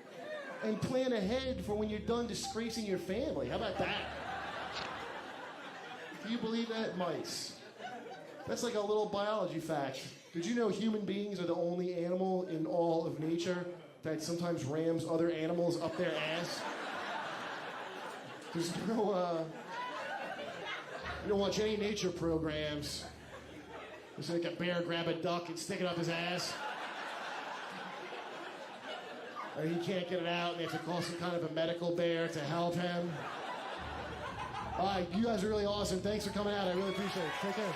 and plan ahead for when you're done disgracing your family. How about that? Do you believe that? Mice. That's like a little biology fact. Did you know human beings are the only animal in all of nature that sometimes rams other animals up their ass? There's no, you don't watch any nature programs. It's like a bear grab a duck and stick it up his ass. And he can't get it out, and they have to call some kind of a medical bear to help him. All right, you guys are really awesome. Thanks for coming out. I really appreciate it. Take care.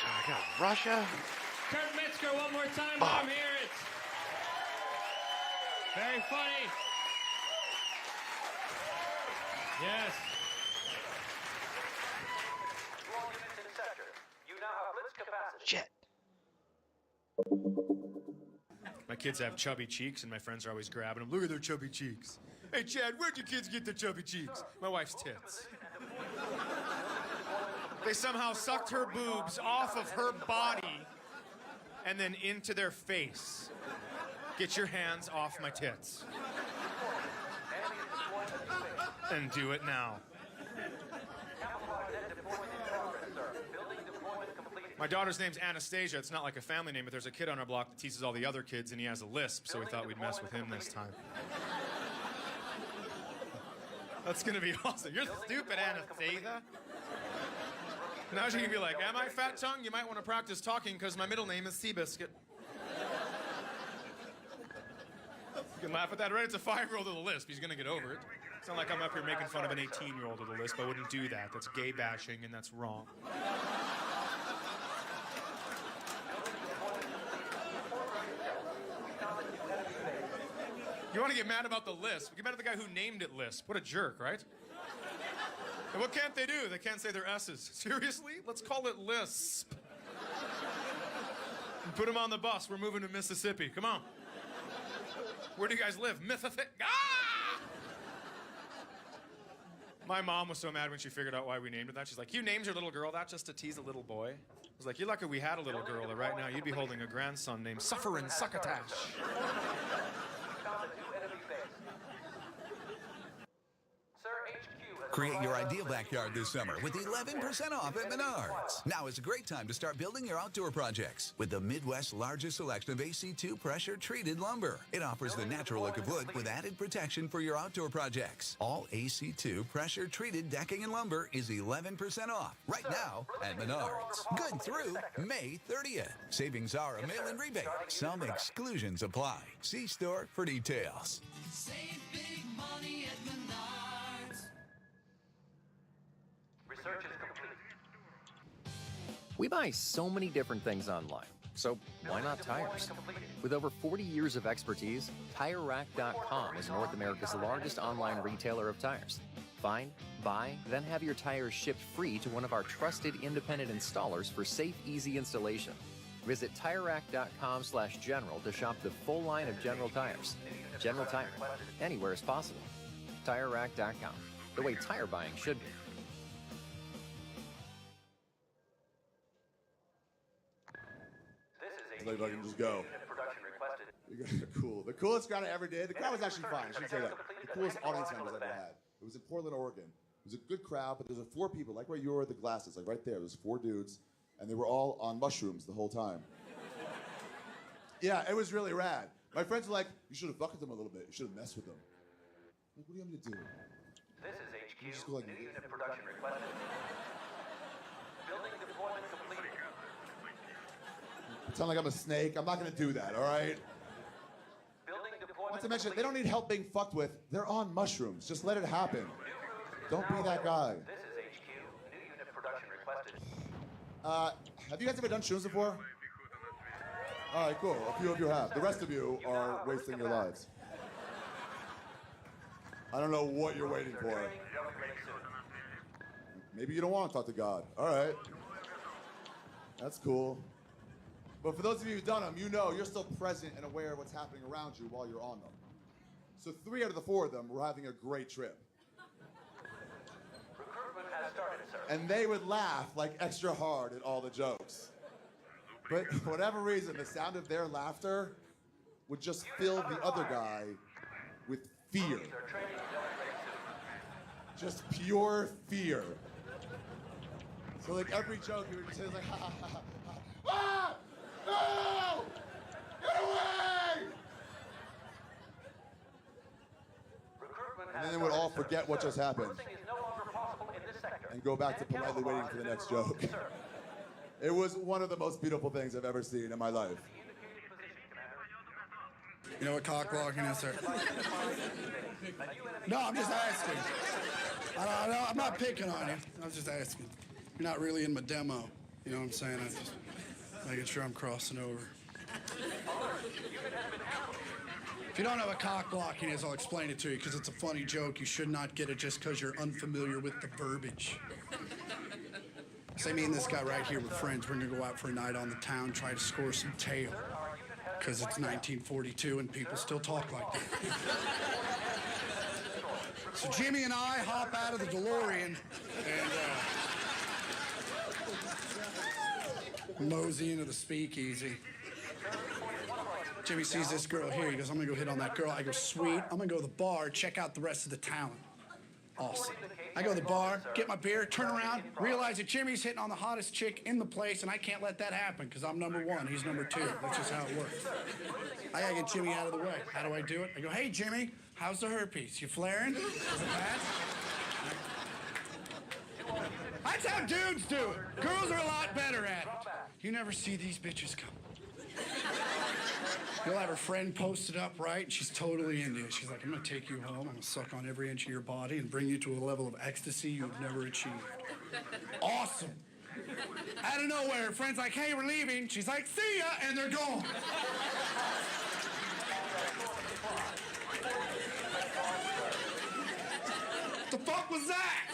I got Russia. Kurt Metzger, one more time. Let him hear it. Very funny. Yes. All units in sector. You now have blitz capacity. Shit. My kids have chubby cheeks, and my friends are always grabbing them. Look at their chubby cheeks. Hey, Chad, where'd your kids get their chubby cheeks? My wife's tits. They somehow sucked her boobs off of her body and then into their face. Get your hands off my tits. And do it now. My daughter's name's Anastasia. It's not like a family name, but there's a kid on our block that teases all the other kids, and he has a lisp, so we thought we'd mess with him this time. That's gonna be awesome. You're stupid, Anastasia. Now she can be like, am I fat tongue? You might want to practice talking because my middle name is Seabiscuit. You can laugh at that, right? It's a 5-year-old with a lisp. He's gonna get over it. It's not like I'm up here making fun of an 18-year-old with a lisp. I wouldn't do that. That's gay bashing, and that's wrong. You want to get mad about the lisp? Get mad at the guy who named it lisp. What a jerk, right? And what can't they do? They can't say their S's. Seriously? Let's call it lisp. And put him on the bus. We're moving to Mississippi. Come on. Where do you guys live? Mississippi. Ah! My mom was so mad when she figured out why we named it that. She's like, you named your little girl that just to tease a little boy? I was like, you're lucky we had a little girl, or right now you'd be holding a grandson named Sufferin' Succotash. Create your ideal backyard this summer with 11% off at Menards. Now is a great time to start building your outdoor projects with the Midwest's largest selection of AC2 pressure-treated lumber. It offers the natural look of wood with added protection for your outdoor projects. All AC2 pressure-treated decking and lumber is 11% off right now at Menards. Good through May 30th. Savings are a mail-in rebate. Some exclusions apply. See store for details. Save big money at Menards. Research is complete. We buy so many different things online, so why not tires? With over 40 years of expertise, TireRack.com is North America's largest online retailer of tires. Find, buy, then have your tires shipped free to one of our trusted independent installers for safe, easy installation. Visit TireRack.com/general to shop the full line of General tires. General Tire, anywhere is possible. TireRack.com, the way tire buying should be. Like I can just go. You guys are cool. The coolest crowd I ever did. The crowd was actually fine. I should say that. The coolest audience members I've ever had. It was in Portland, Oregon. It was a good crowd, but there's 4 people, like where you were with the glasses, like right there. There's 4 dudes, and they were all on mushrooms the whole time. Yeah, it was really rad. My friends were like, you should have fucked with them a little bit. You should have messed with them. Like, what do you want me to do? This is HQ. Just go like, New unit production requested. Building deployment completed. Sound like I'm a snake. I'm not gonna do that, all right? Building deployment Not to mention, they don't need help being fucked with. They're on mushrooms. Just let it happen. Don't be that guy. This is HQ. New unit production requested. Have you guys ever done shrooms before? All right, cool. A few of you have. The rest of you are wasting your lives. I don't know what you're waiting for. Maybe you don't want to talk to God. All right. That's cool. But for those of you who've done them, you know you're still present and aware of what's happening around you while you're on them. So 3 out of the 4 of them were having a great trip. Recruitment has started, sir. And they would laugh like extra hard at all the jokes. But for whatever reason, the sound of their laughter would just fill the other guy with fear. Just pure fear. So like every joke, he would say like, ha ha ha ha. Ah! No! Get away! And then they would all forget what just happened and go back to politely waiting for the next joke. It was one of the most beautiful things I've ever seen in my life. You know what cock blocking is, sir? No, I'm just asking. I'm not picking on you. I'm just asking. You're not really in my demo. You know what I'm saying? I'm just making sure I'm crossing over. If you don't know what cock blocking is, I'll explain it to you because it's a funny joke. You should not get it just because you're unfamiliar with the verbiage. Say me and this guy right here, we're friends. We're going to go out for a night on the town, try to score some tail. Because it's 1942 and people still talk like that. So Jimmy and I hop out of the DeLorean and mosey into the speakeasy. Jimmy sees this girl here. He goes, I'm going to go hit on that girl. I go, sweet. I'm going to go to the bar, check out the rest of the talent. Awesome. I go to the bar, get my beer, turn around, realize that Jimmy's hitting on the hottest chick in the place, and I can't let that happen because I'm number 1. He's number 2. That's just how it works. I got to get Jimmy out of the way. How do I do it? I go, hey, Jimmy, how's the herpes? You flaring? Is it bad? That's how dudes do it. Girls are a lot better at it. You never see these bitches come. You'll have her friend posted up, right? And she's totally into it. She's like, I'm going to take you home. I'm going to suck on every inch of your body and bring you to a level of ecstasy you've never achieved. Awesome. Out of nowhere, her friend's like, hey, we're leaving. She's like, see ya, and they're gone. What the fuck was that?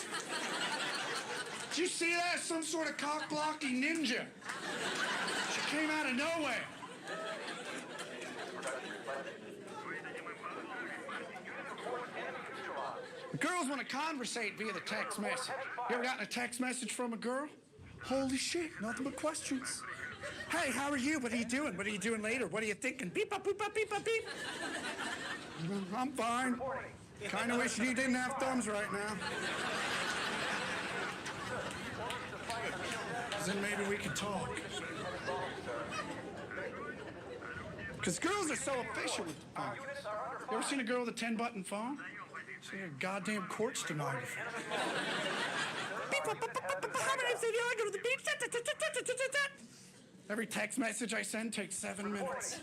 Did you see that? Some sort of cock-blocking ninja. She came out of nowhere. Girls want to conversate via the text message. You ever gotten a text message from a girl? Holy shit, nothing but questions. Hey, how are you? What are you doing? What are you doing later? What are you thinking? Beep, beep, beep, beep, beep, beep. I'm fine. Kind of wish you didn't have thumbs right now. Then maybe we could talk. Because girls are so efficient with the phone. You ever seen a girl with a 10-button phone? She's a goddamn court stenographer. Every text message I send takes 7 minutes.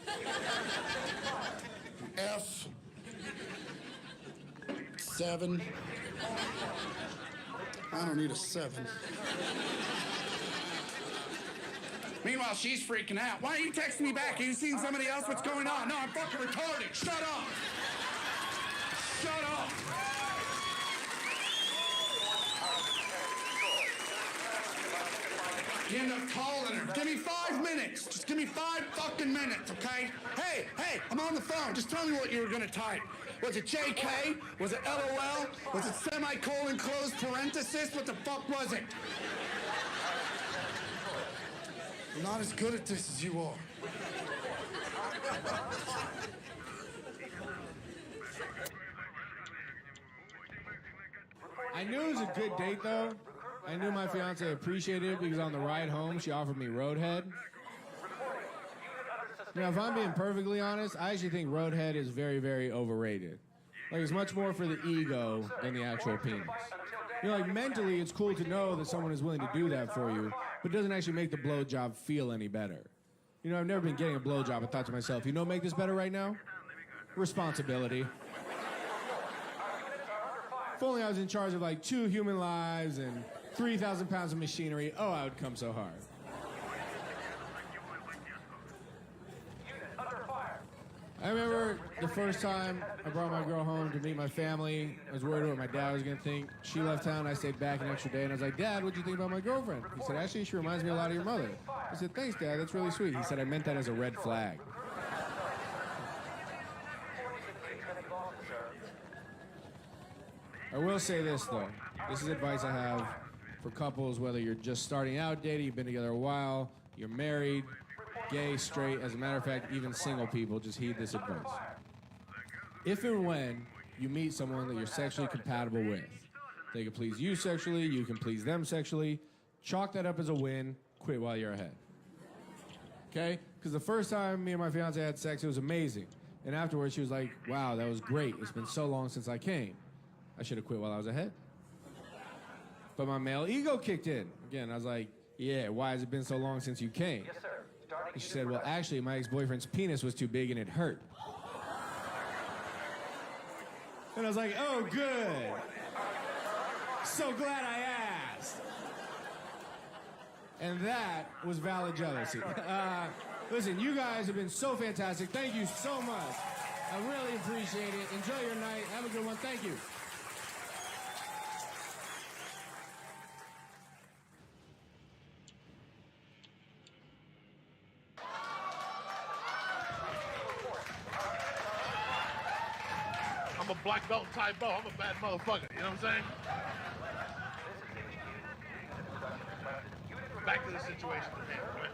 F. 7. I don't need a 7. Meanwhile, she's freaking out. Why are you texting me back? Have you seen somebody else? What's going on? No, I'm fucking retarded. Shut up. Shut up. You end up calling her. Give me 5 minutes. Just give me 5 fucking minutes, okay? Hey, I'm on the phone. Just tell me what you were gonna type. Was it JK? Was it LOL? Was it semicolon closed parenthesis? What the fuck was it? I'm not as good at this as you are. I knew it was a good date, though. I knew my fiance appreciated it because on the ride home, she offered me Roadhead. Now, if I'm being perfectly honest, I actually think Roadhead is very, very overrated. Like, it's much more for the ego than the actual penis. You know, like, mentally, it's cool to know that someone is willing to do that for you, but it doesn't actually make the blowjob feel any better. You know, I've never been getting a blowjob and thought to myself, you know what make this better right now? Responsibility. If only I was in charge of, like, 2 human lives and 3,000 pounds of machinery, oh, I would come so hard. I remember the first time I brought my girl home to meet my family. I was worried what my dad was going to think. She left town. I stayed back an extra day, and I was like, Dad, what'd you think about my girlfriend? He said, actually, she reminds me a lot of your mother. I said, thanks, Dad. That's really sweet. He said, I meant that as a red flag. I will say this, though. This is advice I have for couples, whether you're just starting out dating, you've been together a while, you're married, gay, straight. As a matter of fact, even single people, just heed this advice. If and when you meet someone that you're sexually compatible with, they can please you sexually, you can please them sexually, chalk that up as a win, quit while you're ahead. Okay? Because the first time me and my fiance had sex, it was amazing. And afterwards, she was like, wow, that was great. It's been so long since I came. I should have quit while I was ahead. But my male ego kicked in. Again, I was like, yeah, why has it been so long since you came? Yes, sir. And she said, well, actually, my ex-boyfriend's penis was too big and it hurt. And I was like, oh, good. So glad I asked. And that was valid jealousy. Listen, you guys have been so fantastic. Thank you so much. I really appreciate it. Enjoy your night. Have a good one. Thank you. I'm a black belt type bow. I'm a bad motherfucker. You know what I'm saying? Back to the situation at hand, right?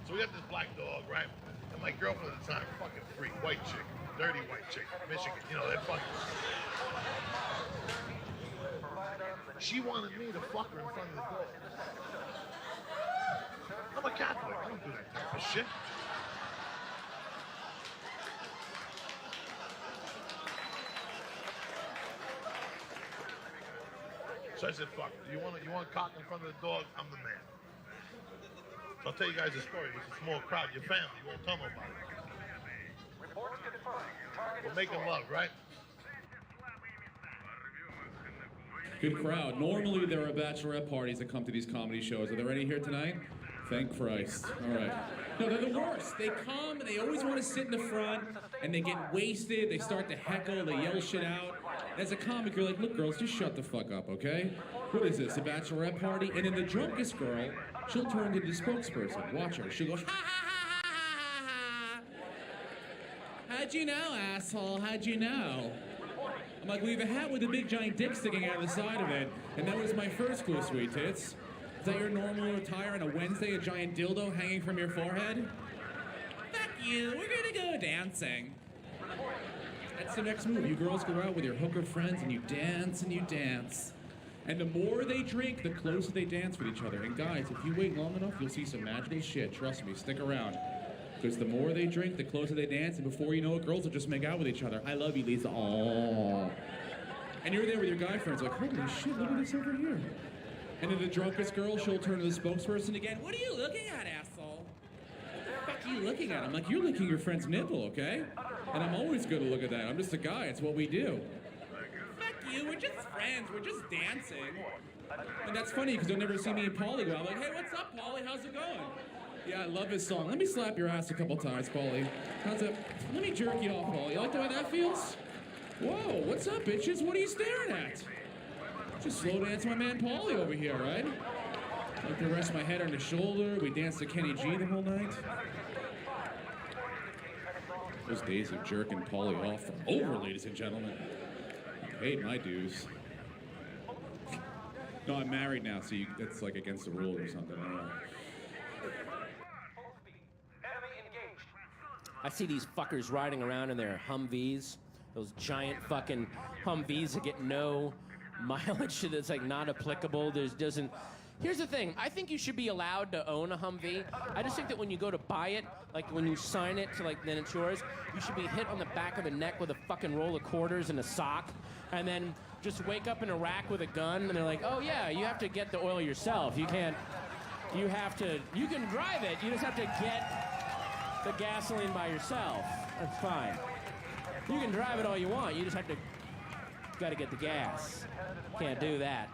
So we got this black dog, right? And my girlfriend at the time, fucking freak, white chick, dirty white chick, Michigan. You know, they're fucking. She wanted me to fuck her in front of the dog. I'm a Catholic. I don't do that type of shit. So I said, fuck it. You want cock in front of the dog? I'm the man. So I'll tell you guys a story. It's a small crowd. Your family. You won't tell nobody. We're making love, right? Good crowd. Normally there are bachelorette parties that come to these comedy shows. Are there any here tonight? Thank Christ. All right. No, they're the worst. They come and they always want to sit in the front and they get wasted. They start to heckle. They yell shit out. As a comic, you're like, look, girls, just shut the fuck up, okay? What is this, a bachelorette party? And then the drunkest girl, she'll turn to the spokesperson. Watch her. She'll go, ha ha ha ha ha ha. How'd you know, asshole? How'd you know? I'm like, we have a hat with a big giant dick sticking out of the side of it, and that was my first clue, sweet tits. Is that your normal attire on a Wednesday, a giant dildo hanging from your forehead? Fuck you, we're gonna go dancing. That's the next move. You girls go out with your hooker friends and you dance and you dance. And the more they drink, the closer they dance with each other. And guys, if you wait long enough, you'll see some magical shit. Trust me, stick around. Because the more they drink, the closer they dance, and before you know it, girls will just make out with each other. I love you, Lisa. Aww. And you're there with your guy friends like, holy shit, look at this over here. And then the drunkest girl, she'll turn to the spokesperson again. What are you looking at, asshole? What the fuck are you looking at? I'm like, you're licking your friend's nipple, okay? And I'm always going to look at that. I'm just a guy. It's what we do. Fuck you. We're just friends. We're just dancing. And that's funny because they'll never see me and Paulie go. I'm like, hey, what's up, Paulie? How's it going? Yeah, I love his song. Let me slap your ass a couple times, Paulie. How's it? Let me jerk you off, Paulie. You like the way that feels? Whoa, what's up, bitches? What are you staring at? Just slow dance my man Paulie over here, right? I like to rest my head on his shoulder. We danced to Kenny G the whole night. Those days of jerking Paulie off are over, ladies and gentlemen. I paid my dues. No, I'm married now, so that's like against the rules or something. I don't know. I see these fuckers riding around in their Humvees, those giant fucking Humvees that get no mileage that's like not applicable. Here's the thing. I think you should be allowed to own a Humvee. I just think that when you go to buy it, like when you sign it to like then it's yours, you should be hit on the back of the neck with a fucking roll of quarters and a sock, and then just wake up in Iraq with a gun, and they're like, oh yeah, you have to get the oil yourself. You can drive it, you just have to get the gasoline by yourself. That's fine. You can drive it all you want, you just have to, gotta get the gas. Can't do that.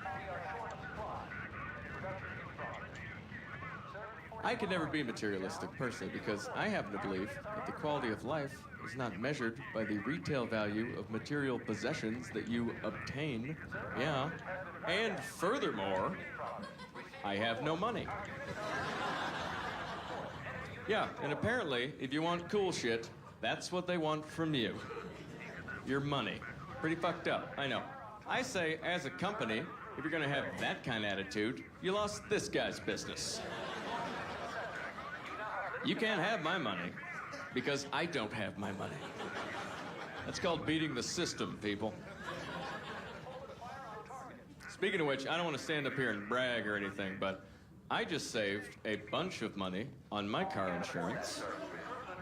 I could never be materialistic personally because I happen to believe that the quality of life is not measured by the retail value of material possessions that you obtain. Yeah. And furthermore, I have no money. Yeah, and apparently, if you want cool shit, that's what they want from you. Your money. Pretty fucked up, I know. I say, as a company, if you're gonna have that kind of attitude, you lost this guy's business. You can't have my money because I don't have my money. That's called beating the system, people. Speaking of which, I don't want to stand up here and brag or anything, but I just saved a bunch of money on my car insurance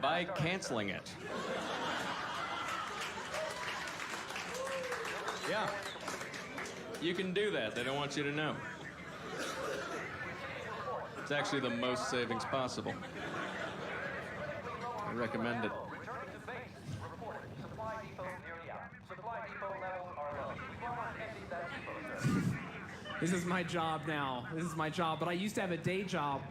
by canceling it. Yeah. You can do that. They don't want you to know. It's actually the most savings possible. I recommend it. This is my job now. This is my job. But I used to have a day job.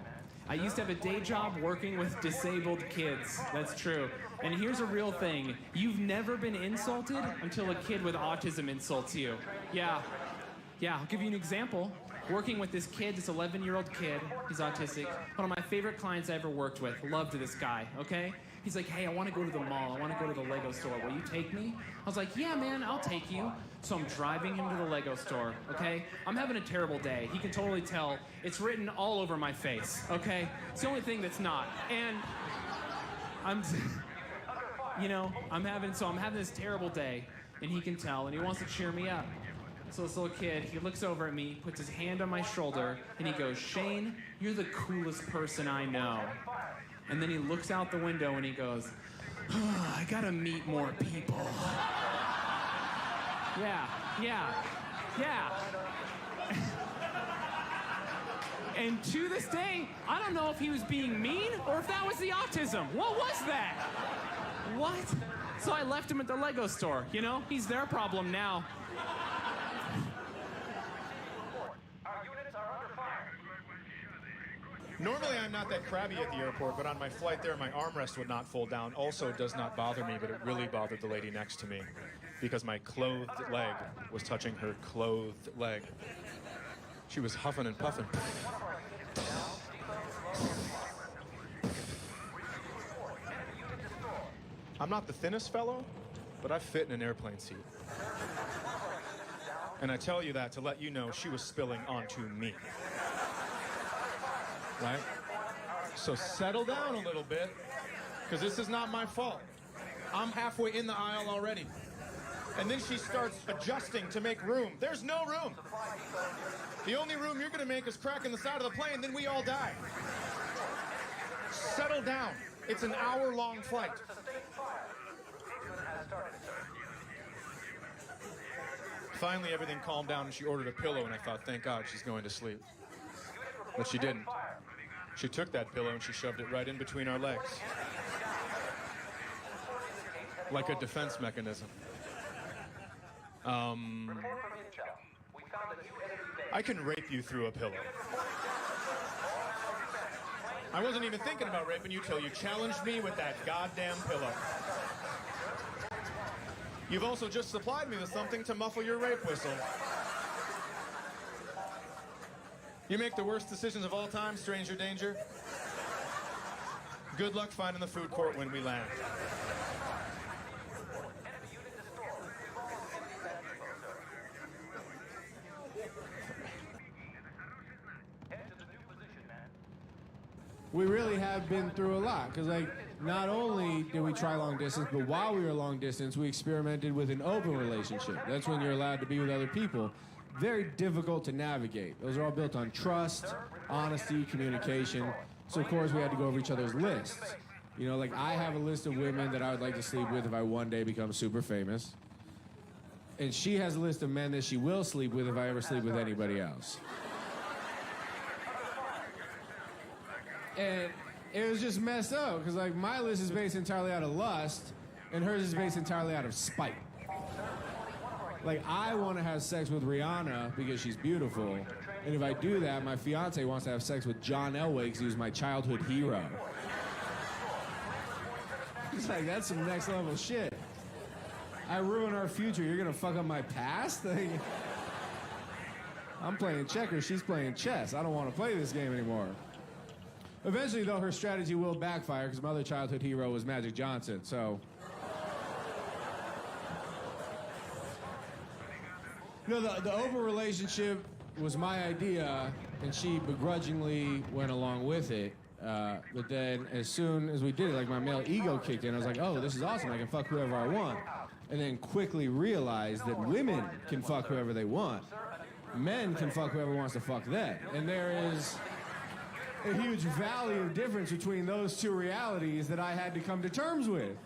I used to have a day job working with disabled kids. That's true. And here's a real thing. You've never been insulted until a kid with autism insults you. Yeah. Yeah, I'll give you an example. Working with this kid, this 11-year-old kid, he's autistic. One of my favorite clients I ever worked with. Loved this guy, okay? He's like, hey, I want to go to the mall. I want to go to the Lego store. Will you take me? I was like, yeah, man, I'll take you. So I'm driving him to the Lego store, okay? I'm having a terrible day. He can totally tell. It's written all over my face, okay? It's the only thing that's not. And I'm, I'm having this terrible day, and he can tell, and he wants to cheer me up. So this little kid, he looks over at me, puts his hand on my shoulder, and he goes, Shane, you're the coolest person I know. And then he looks out the window and he goes, oh, I gotta meet more people. Yeah. And to this day, I don't know if he was being mean or if that was the autism. What was that? What? So I left him at the Lego store, He's their problem now. Normally, I'm not that crabby at the airport, but on my flight there, my armrest would not fold down. Also, it does not bother me, but it really bothered the lady next to me because my clothed leg was touching her clothed leg. She was huffing and puffing. I'm not the thinnest fellow, but I fit in an airplane seat. And I tell you that to let you know she was spilling onto me. Right? So settle down a little bit, because this is not my fault. I'm halfway in the aisle already. And then she starts adjusting to make room. There's no room. The only room you're going to make is cracking the side of the plane, then we all die. Settle down. It's an hour-long flight. Finally, everything calmed down, and she ordered a pillow, and I thought, thank God she's going to sleep. But she didn't. She took that pillow and she shoved it right in between our legs. Like a defense mechanism. I can rape you through a pillow. I wasn't even thinking about raping you till you challenged me with that goddamn pillow. You've also just supplied me with something to muffle your rape whistle. You make the worst decisions of all time, stranger danger. Good luck finding the food court when we land. We really have been through a lot, because not only did we try long distance, but while we were long distance, we experimented with an open relationship. That's when you're allowed to be with other people. Very difficult to navigate. Those are all built on trust, honesty, communication. So, of course, we had to go over each other's lists. I have a list of women that I would like to sleep with if I one day become super famous. And she has a list of men that she will sleep with if I ever sleep with anybody else. And it was just messed up, because, my list is based entirely out of lust, and hers is based entirely out of spite. Like, I want to have sex with Rihanna because she's beautiful. And if I do that, my fiance wants to have sex with John Elway because he was my childhood hero. It's like, that's some next level shit. I ruin our future. You're going to fuck up my past? I'm playing checkers. She's playing chess. I don't want to play this game anymore. Eventually, though, her strategy will backfire because my other childhood hero was Magic Johnson, so... No, the Oprah relationship was my idea, and she begrudgingly went along with it. But then, as soon as we did it, like, my male ego kicked in. I was like, oh, this is awesome. I can fuck whoever I want. And then quickly realized that women can fuck whoever they want. Men can fuck whoever wants to fuck them. And there is a huge value difference between those two realities that I had to come to terms with.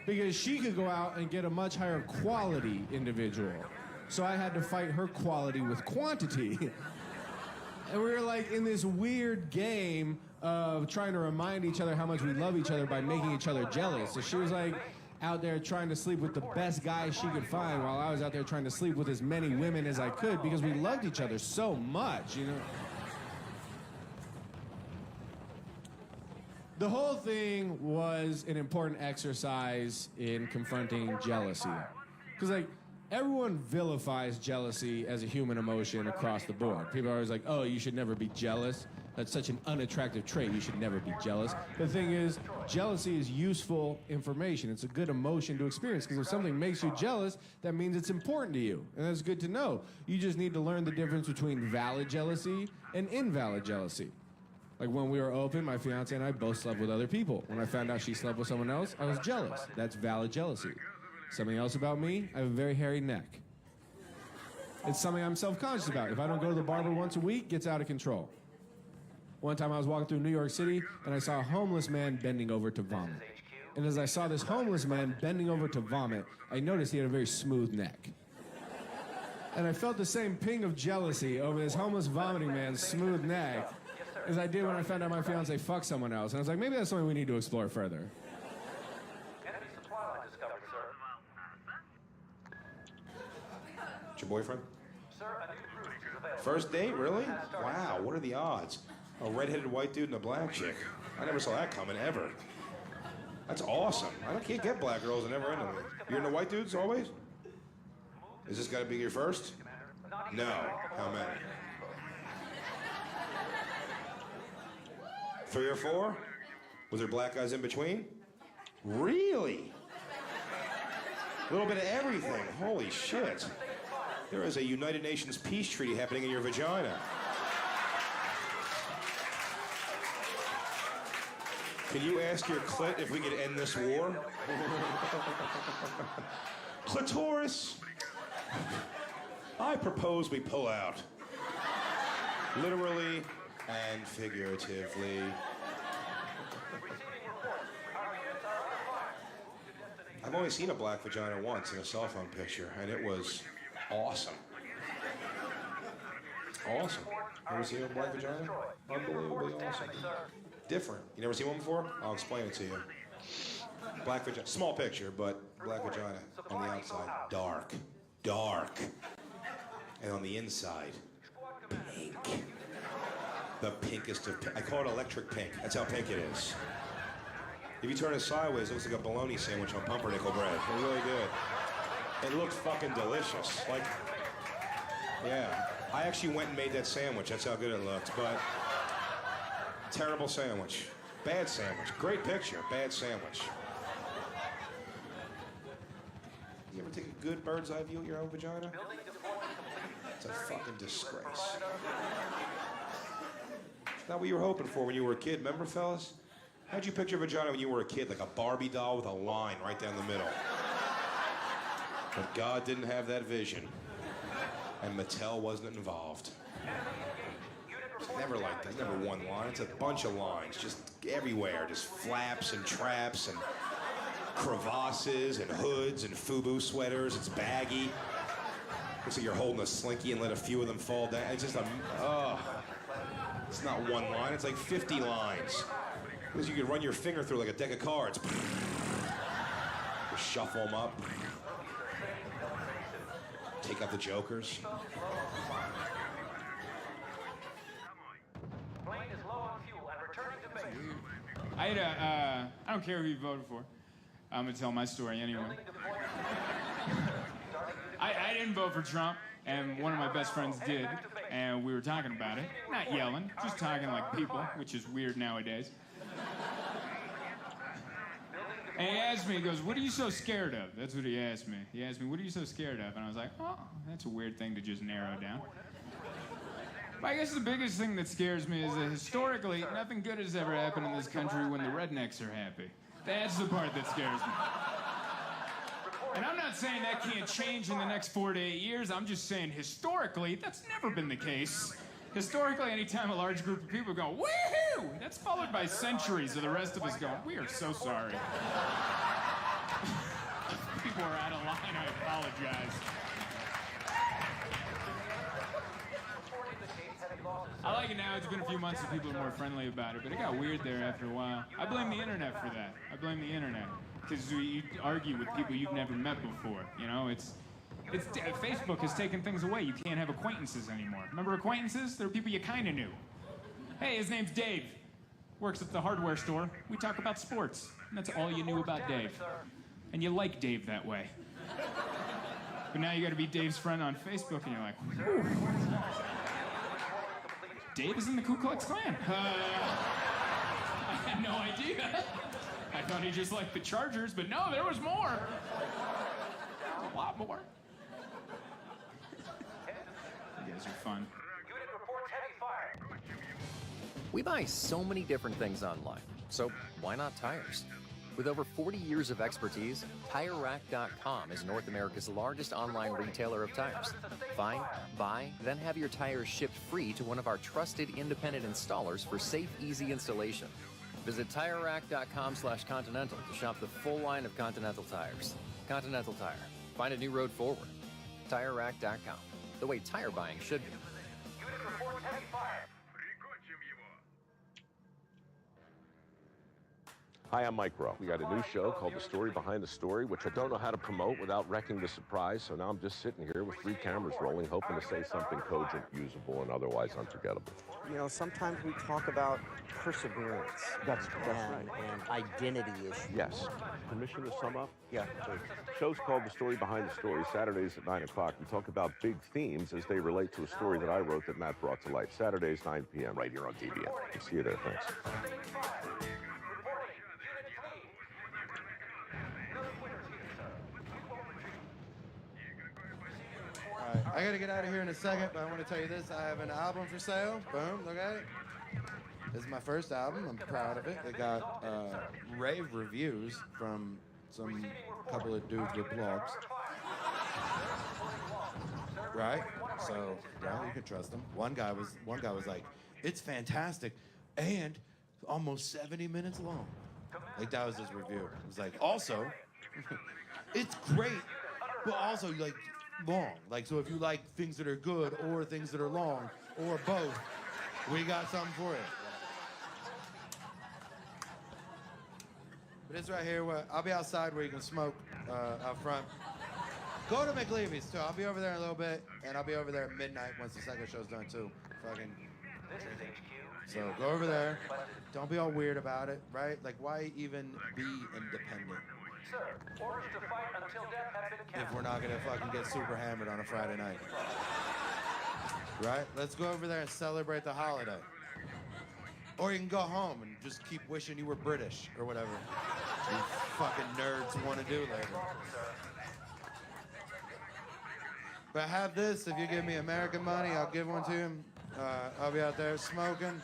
Because she could go out and get a much higher quality individual. So I had to fight her quality with quantity. And we were like in this weird game of trying to remind each other how much we love each other by making each other jealous. So she was like out there trying to sleep with the best guy she could find while I was out there trying to sleep with as many women as I could because we loved each other so much, you know? The whole thing was an important exercise in confronting jealousy. Because, like, everyone vilifies jealousy as a human emotion across the board. People are always like, oh, you should never be jealous. That's such an unattractive trait. You should never be jealous. The thing is, jealousy is useful information. It's a good emotion to experience because if something makes you jealous, that means it's important to you. And that's good to know. You just need to learn the difference between valid jealousy and invalid jealousy. Like when we were open, my fiance and I both slept with other people. When I found out she slept with someone else, I was jealous. That's valid jealousy. Something else about me, I have a very hairy neck. It's something I'm self-conscious about. If I don't go to the barber once a week, it gets out of control. One time I was walking through New York City, and I saw a homeless man bending over to vomit. And as I saw this homeless man bending over to vomit, I noticed he had a very smooth neck. And I felt the same ping of jealousy over this homeless vomiting man's smooth neck as I did when I found out my fiance fucked someone else. And I was like, maybe that's something we need to explore further. Your boyfriend? First date, really? Wow, what are the odds? A redheaded white dude and a black chick. I never saw that coming, ever. That's awesome. I can't get black girls that never into me. You're into white dudes always? Is this gotta be your first? No. How many? 3 or 4? Was there black guys in between? Really? A little bit of everything. Holy shit. There is a United Nations peace treaty happening in your vagina. Can you ask your clit if we could end this war? Clitoris, I propose we pull out. Literally and figuratively. I've only seen a black vagina once in a cell phone picture, and it was awesome. Awesome. Ever seen a black vagina? Unbelievably awesome. Different. You never seen one before? I'll explain it to you. Black vagina. Small picture, but black vagina. On the outside, dark. Dark. And on the inside, pink. The pinkest of pink. I call it electric pink. That's how pink it is. If you turn it sideways, it looks like a bologna sandwich on pumpernickel bread. It's really good. It looked fucking delicious. Like, yeah. I actually went and made that sandwich. That's how good it looked. But terrible sandwich. Bad sandwich. Great picture. Bad sandwich. You ever take a good bird's eye view of your own vagina? It's a fucking disgrace. It's not what you were hoping for when you were a kid. Remember, fellas? How'd you picture vagina when you were a kid? Like a Barbie doll with a line right down the middle. But God didn't have that vision. And Mattel wasn't involved. It's never like that. It's never one line. It's a bunch of lines, just everywhere. Just flaps and traps and crevasses and hoods and FUBU sweaters. It's baggy. Looks like you're holding a slinky and let a few of them fall down. It's just it's not one line. It's like 50 lines. Because you could run your finger through like a deck of cards. Just shuffle them up. Take out the jokers. Plane is low on fuel and returning to base. I don't care who you voted for. I'm gonna tell my story anyway. I didn't vote for Trump, and one of my best friends did, and we were talking about it. Not yelling, just talking like people, which is weird nowadays. And he asked me, he goes, "What are you so scared of?" That's what he asked me. He asked me, "What are you so scared of?" And I was like, "Oh, that's a weird thing to just narrow down." But I guess the biggest thing that scares me is that historically, nothing good has ever happened in this country when the rednecks are happy. That's the part that scares me. And I'm not saying that can't change in the next 4 to 8 years. I'm just saying historically, that's never been the case. Historically, anytime a large group of people go, "Woohoo!" that's followed by centuries of the rest of us going, "We are so sorry." People are out of line, I apologize. I like it now. It's been a few months and people are more friendly about it, but it got weird there after a while. I blame the internet for that. I blame the internet. Because you argue with people you've never met before. You know, Facebook has taken things away. You can't have acquaintances anymore. Remember acquaintances? They're people you kind of knew. Hey, his name's Dave. Works at the hardware store. We talk about sports. And that's all you knew about Dave. And you like Dave that way. But now you gotta be Dave's friend on Facebook and you're like, whew. Dave is in the Ku Klux Klan. I had no idea. I thought he just liked the Chargers, but no, there was more. A lot more. You guys are fun. Unit reports heavy fire. We buy so many different things online, so why not tires? With over 40 years of expertise, TireRack.com is North America's largest online retailer of tires. Find, buy, then have your tires shipped free to one of our trusted independent installers for safe, easy installation. Visit TireRack.com/Continental to shop the full line of Continental tires. Continental Tire. Find a new road forward. TireRack.com. The way tire buying should be. Unit reports heavy fire. Hi, I'm Mike Rowe. We got a new show called The Story Behind the Story, which I don't know how to promote without wrecking the surprise, so now I'm just sitting here with 3 cameras rolling, hoping to say something cogent, usable, and otherwise unforgettable. You know, sometimes we talk about perseverance. That's right. And identity issues. Yes. Permission to sum up? Yeah. The show's called The Story Behind the Story, Saturdays at 9 o'clock. We talk about big themes as they relate to a story that I wrote that Matt brought to life. Saturdays, 9 p.m. right here on TBN. We'll see you there. Thanks. I gotta get out of here in a second, but I want to tell you this. I have an album for sale. Boom, look at it. This is my first album. I'm proud of it. It got rave reviews from some couple of dudes with blogs. Right? So, yeah, you can trust them. One guy was like, "It's fantastic and almost 70 minutes long." Like, that was his review. It was like, also, it's great, but also, like, long. Like, so if you like things that are good or things that are long or both, we got something for you. But it's right here. I'll be outside where you can smoke out front. Go to McLeavy's too. I'll be over there in a little bit, and I'll be over there at midnight once the second show's done too. Fucking. So go over there. Don't be all weird about it, right? Like, why even be independent? Sir, orders to fight until death have been canceled. If we're not gonna fucking get super hammered on a Friday night. Right? Let's go over there and celebrate the holiday. Or you can go home and just keep wishing you were British or whatever you fucking nerds want to do later. But have this, if you give me American money, I'll give one to you. I'll be out there smoking.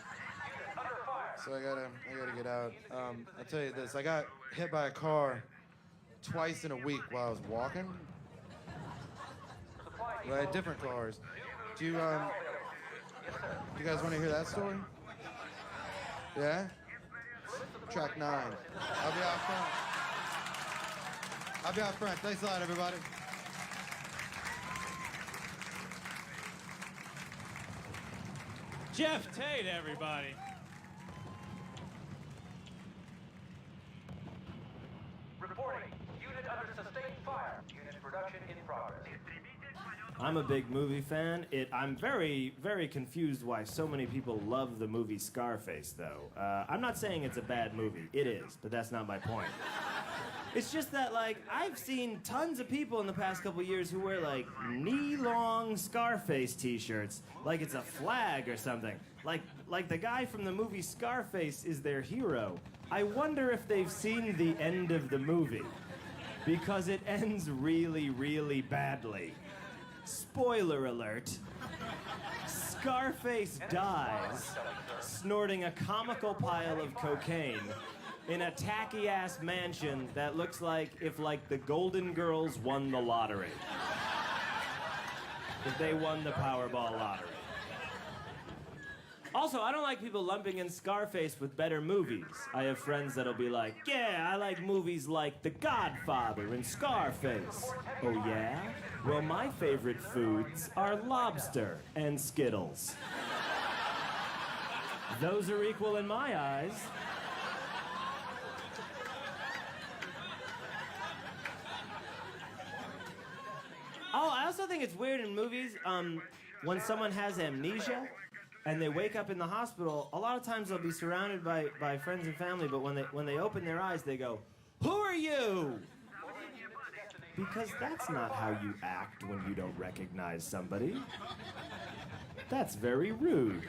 So I gotta get out. I'll tell you this, I got hit by a car twice in a week while I was walking. Right, different cars. Do you guys want to hear that story? Yeah? Track 9. I'll be out front. Thanks a lot, everybody. Jeff Tate, everybody. Reporting. Unit under sustained fire. Unit production in progress. I'm a big movie fan. I'm very, very confused why so many people love the movie Scarface, though. I'm not saying it's a bad movie. It is, but that's not my point. It's just that, like, I've seen tons of people in the past couple years who wear, like, knee-long Scarface t-shirts, like it's a flag or something. Like the guy from the movie Scarface is their hero. I wonder if they've seen the end of the movie, because it ends really, really badly. Spoiler alert. Scarface dies snorting a comical pile of cocaine in a tacky-ass mansion that looks like if, like, the Golden Girls won the lottery. If they won the Powerball lottery. Also, I don't like people lumping in Scarface with better movies. I have friends that'll be like, yeah, I like movies like The Godfather and Scarface. Oh, yeah? Well, my favorite foods are lobster and Skittles. Those are equal in my eyes. Oh, I also think it's weird in movies, when someone has amnesia and they wake up in the hospital, a lot of times they'll be surrounded by friends and family, but when they open their eyes, they go, "Who are you?" Because that's not how you act when you don't recognize somebody. That's very rude.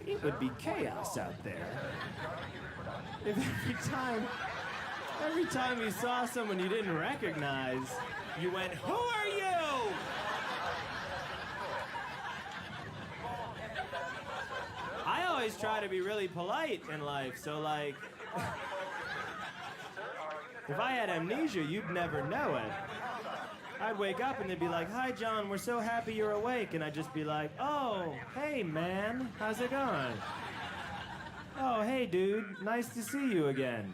It would be chaos out there if every time you saw someone you didn't recognize, you went, "Who are you?" I always try to be really polite in life, so like, if I had amnesia, you'd never know it. I'd wake up and they'd be like, "Hi, John, we're so happy you're awake." And I'd just be like, "Oh, hey, man, how's it going?" "Oh, hey, dude, nice to see you again."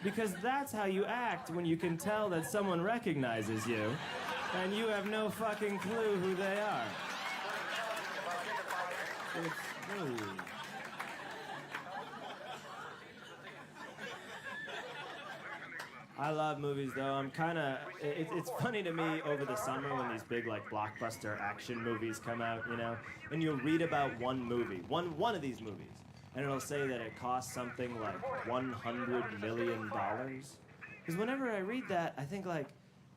Because that's how you act when you can tell that someone recognizes you and you have no fucking clue who they are. It's rude. I love movies, though. It's funny to me over the summer when these big, like, blockbuster action movies come out, you know, and you'll read about one movie, one of these movies, and it'll say that it costs something like $100 million. Because whenever I read that, I think, like,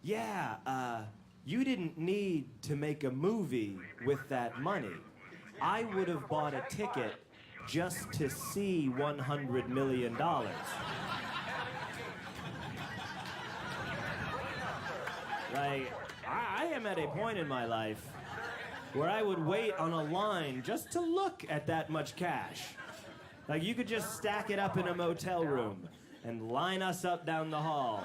yeah, you didn't need to make a movie with that money. I would have bought a ticket just to see $100 million. Like, I am at a point in my life where I would wait on a line just to look at that much cash. Like, you could just stack it up in a motel room and line us up down the hall.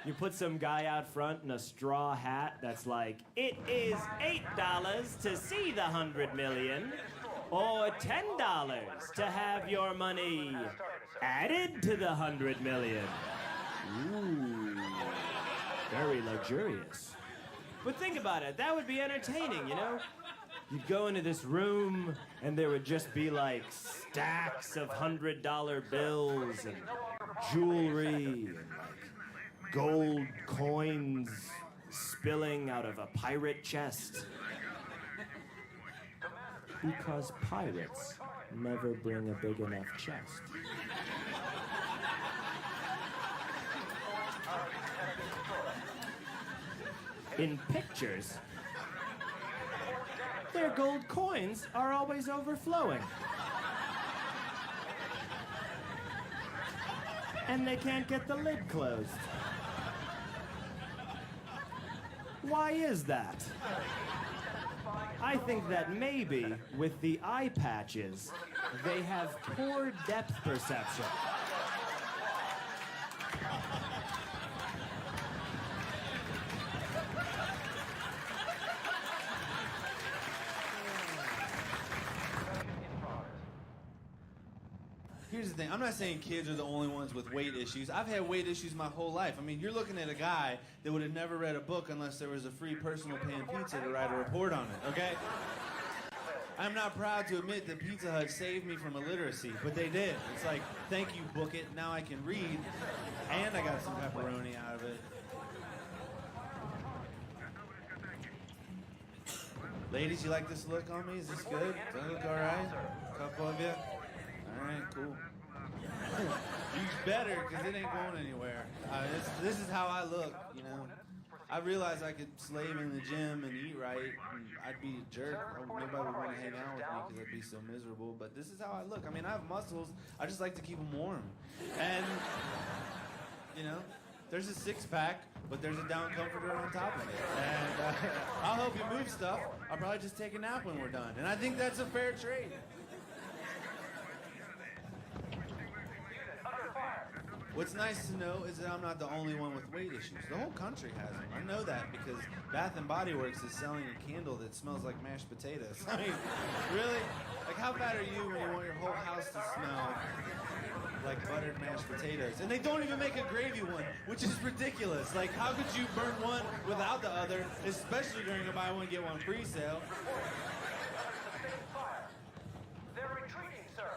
You put some guy out front in a straw hat that's like, "It is $8 to see the $100 million, or $10 to have your money added to the $100 million. Ooh. Very luxurious. But think about it, that would be entertaining, you know? You'd go into this room, and there would just be, like, stacks of $100 bills and jewelry and, like, gold coins spilling out of a pirate chest. Because pirates never bring a big enough chest. In pictures, their gold coins are always overflowing. And they can't get the lid closed. Why is that? I think that maybe with the eye patches, they have poor depth perception. Here's the thing. I'm not saying kids are the only ones with weight issues. I've had weight issues my whole life. I mean, you're looking at a guy that would have never read a book unless there was a free personal pan pizza to write a report on it, okay? I'm not proud to admit that Pizza Hut saved me from illiteracy, but they did. It's like, thank you, book it. Now I can read, and I got some pepperoni out of it. Ladies, you like this look on me? Is this good? Does that look all right? A couple of you? All right, cool. You better, because it ain't going anywhere. This is how I look, you know. I realized I could slave in the gym and eat right, and I'd be a jerk. Nobody would want to hang out with me because I'd be so miserable. But this is how I look. I mean, I have muscles. I just like to keep them warm. And, you know, there's a six-pack, but there's a down comforter on top of it. And I'll help you move stuff. I'll probably just take a nap when we're done. And I think that's a fair trade. What's nice to know is that I'm not the only one with weight issues. The whole country has them. I know that because Bath & Body Works is selling a candle that smells like mashed potatoes. I mean, really? Like, how bad are you when you want your whole house to smell like buttered mashed potatoes? And they don't even make a gravy one, which is ridiculous. Like, how could you burn one without the other, especially during a buy one, get one free sale? They're retreating, sir.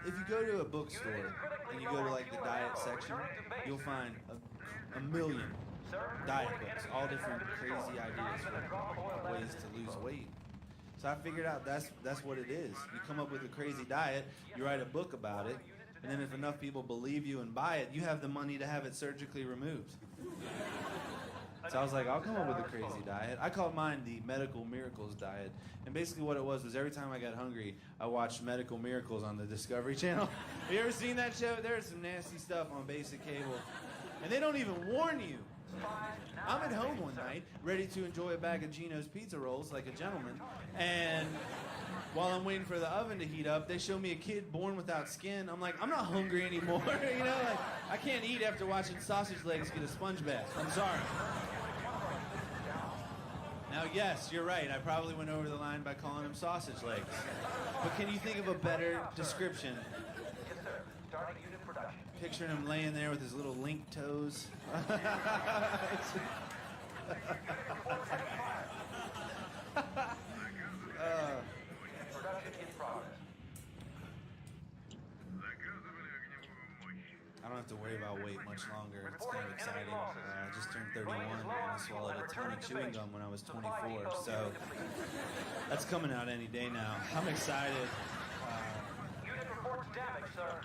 If you go to a bookstore and you go to like the diet section, you'll find a million diet books, all different crazy ideas for ways to lose weight. So I figured out that's what it is. You come up with a crazy diet, you write a book about it, and then if enough people believe you and buy it, you have the money to have it surgically removed. So I was like, I'll come up with a crazy diet. I called mine the Medical Miracles diet. And basically what it was every time I got hungry, I watched Medical Miracles on the Discovery Channel. Have you ever seen that show? There's some nasty stuff on basic cable. And they don't even warn you. I'm at home one night, ready to enjoy a bag of Gino's pizza rolls like a gentleman. And while I'm waiting for the oven to heat up, they show me a kid born without skin. I'm like, I'm not hungry anymore. You know, like, I can't eat after watching sausage legs get a sponge bath. I'm sorry. Now, yes, you're right. I probably went over the line by calling them sausage legs. But can you think of a better description? Yes, sir. Starting unit production. Picturing him laying there with his little link toes. Production in progress. I don't have to worry about weight much longer. It's kind of exciting. I just turned 31 and I swallowed a ton of chewing gum when I was 24. So that's coming out any day now. I'm excited. Unit reports damage, sir.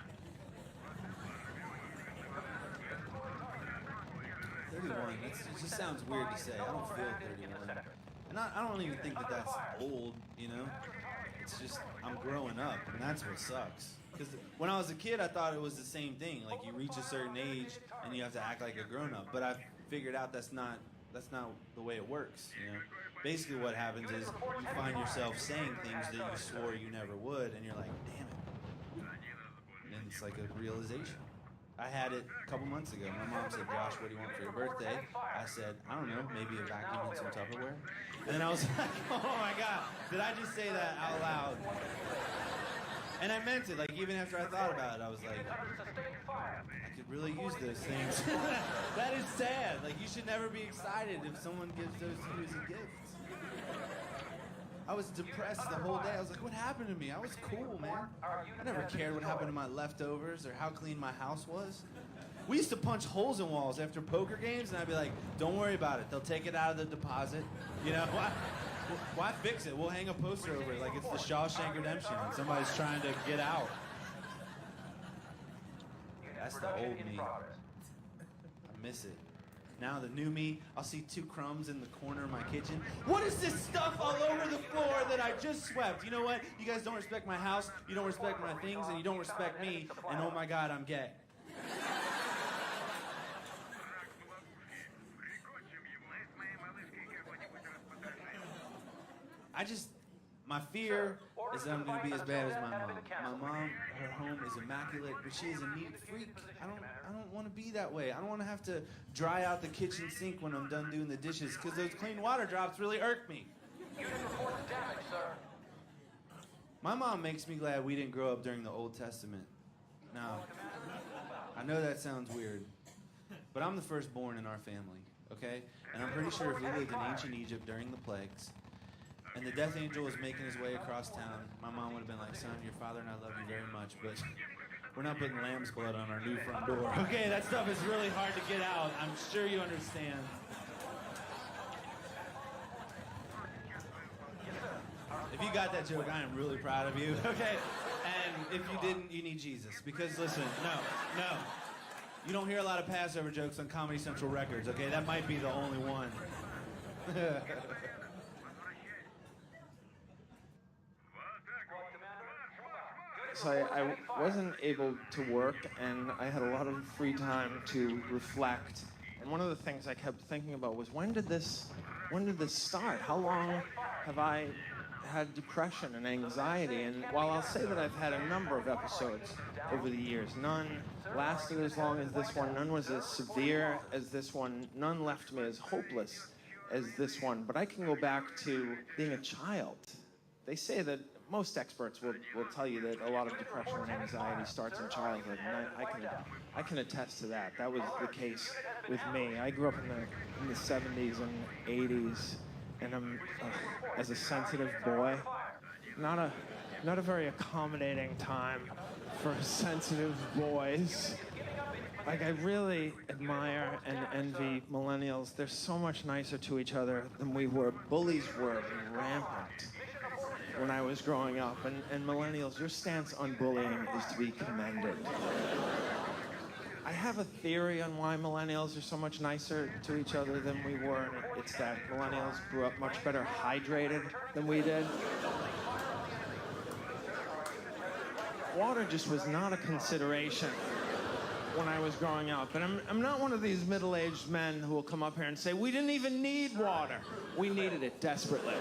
31, it just sounds weird to say. I don't feel 31. And I don't even think that that's old, you know? It's just, I'm growing up, and that's what sucks. Because when I was a kid, I thought it was the same thing. Like, you reach a certain age, and you have to act like a grown-up. But I figured out that's not the way it works, you know? Basically what happens is you find yourself saying things that you swore you never would, and you're like, damn it. And it's like a realization. I had it a couple months ago. My mom said, Josh, what do you want for your birthday? I said, I don't know, maybe a vacuum and some Tupperware. And then I was like, oh my God, did I just say that out loud? And I meant it, like even after I thought about it, I was like, I could really use those things. That is sad. Like, you should never be excited if someone gives those to you as a gift. I was depressed the whole day. I was like, what happened to me? I was cool, man. I never cared what happened to my leftovers or how clean my house was. We used to punch holes in walls after poker games, and I'd be like, don't worry about it. They'll take it out of the deposit. You know, why fix it? We'll hang a poster over it like it's the Shawshank Redemption and somebody's trying to get out. That's the old me. I miss it. Now the new me, I'll see 2 crumbs in the corner of my kitchen. What is this stuff all over the floor that I just swept? You know what? You guys don't respect my house, you don't respect my things, and you don't respect me, and oh my God, I'm gay. My fear is that I'm going to be as bad as my mom. My mom, her home is immaculate, but she is a neat freak. I don't want to be that way. I don't want to have to dry out the kitchen sink when I'm done doing the dishes, because those clean water drops really irk me. Unit reports damage, sir. My mom makes me glad we didn't grow up during the Old Testament. Now, I know that sounds weird, but I'm the firstborn in our family, okay? And I'm pretty sure if we lived in ancient Egypt during the plagues, and the death angel was making his way across town, my mom would have been like, son, your father and I love you very much, but we're not putting lamb's blood on our new front door. Okay, that stuff is really hard to get out. I'm sure you understand. you got that joke, I am really proud of you, okay? And if you didn't, you need Jesus. Because listen, no. You don't hear a lot of Passover jokes on Comedy Central Records, okay? That might be the only one. So I wasn't able to work, and I had a lot of free time to reflect. And one of the things I kept thinking about was, when did this start? How long have I had depression and anxiety? And while I'll say that I've had a number of episodes over the years, none lasted as long as this one, none was as severe as this one, none left me as hopeless as this one, but I can go back to being a child. They say that most experts will tell you that a lot of depression and anxiety starts in childhood, and I can attest to that. That was the case with me. I grew up in the 70s and 80s, and I'm, as a sensitive boy, not a very accommodating time for sensitive boys. Like, I really admire and envy millennials. They're so much nicer to each other than we were. Bullies were rampant when I was growing up, and millennials, your stance on bullying is to be commended. I have a theory on why millennials are so much nicer to each other than we were, and it's that millennials grew up much better hydrated than we did. Water just was not a consideration when I was growing up. And I'm not one of these middle-aged men who will come up here and say, we didn't even need water. We needed it desperately.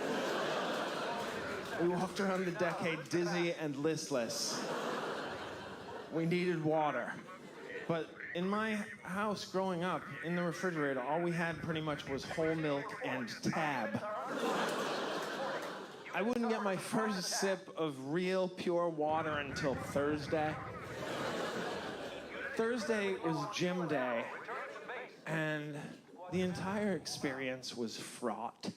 We walked around the decade dizzy and listless. We needed water. But in my house growing up, in the refrigerator, all we had pretty much was whole milk and Tab. I wouldn't get my first sip of real pure water until Thursday. Thursday was gym day, and the entire experience was fraught,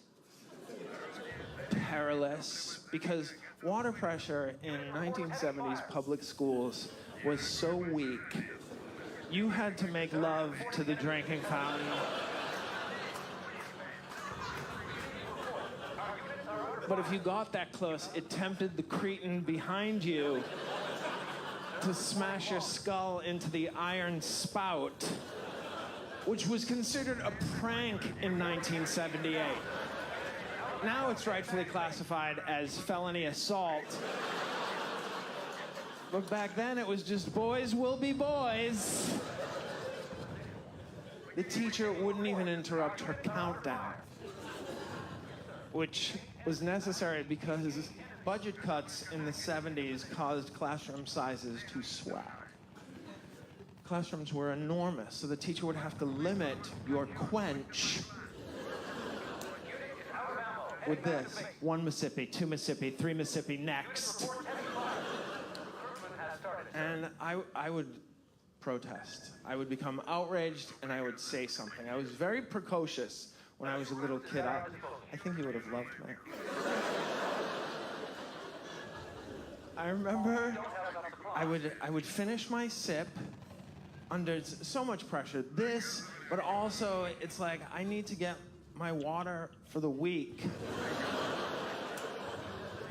perilous, because water pressure in 1970s public schools was so weak, you had to make love to the drinking fountain. But if you got that close, it tempted the cretin behind you to smash your skull into the iron spout, which was considered a prank in 1978. Now it's rightfully classified as felony assault. But back then it was just boys will be boys. The teacher wouldn't even interrupt her countdown, which was necessary because budget cuts in the 70s caused classroom sizes to swell. Classrooms were enormous, so the teacher would have to limit your quench with this: 1 Mississippi, 2 Mississippi, 3 Mississippi, next. And I would protest. I would become outraged, and I would say something. I was very precocious when I was a little kid. I think he would have loved me. I remember I would finish my sip under so much pressure. This, but also it's like I need to get my water for the week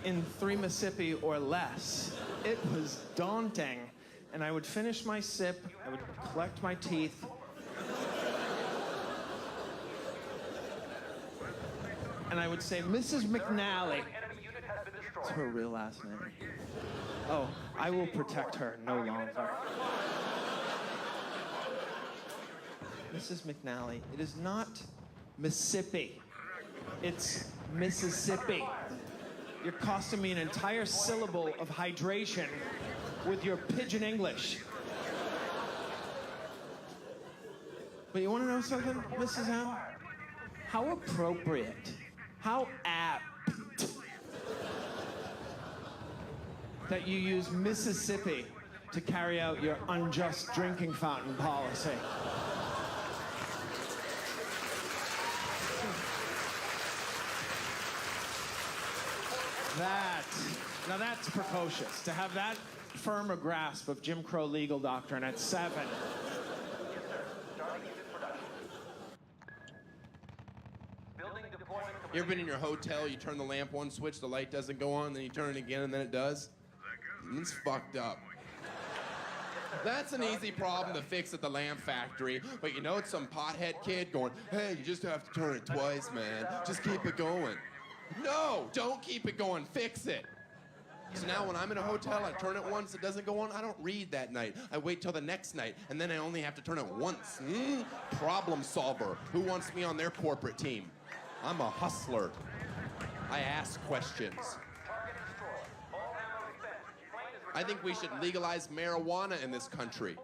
in 3 Mississippi or less. It was daunting. And I would finish my sip, I would collect my teeth, and I would say, Mrs. McNally. It's her real last name. Oh, I will protect her no longer. Mrs. McNally, it is not Mississippi. It's Mississippi. You're costing me an entire syllable of hydration with your pidgin English. But you want to know something, Mrs. M? How appropriate, how apt that you use Mississippi to carry out your unjust drinking fountain policy. Now that's precocious, to have that firm a grasp of Jim Crow legal doctrine at 7. You ever been in your hotel, you turn the lamp one switch, the light doesn't go on, then you turn it again and then it does? It's fucked up. That's an easy problem to fix at the lamp factory, but you know it's some pothead kid going, hey, you just have to turn it twice, man. Just keep it going. No, don't keep it going, fix it. So now when I'm in a hotel, I turn it once, it doesn't go on, I don't read that night. I wait till the next night, and then I only have to turn it once. Problem solver. Who wants me on their corporate team? I'm a hustler. I ask questions. I think we should legalize marijuana in this country.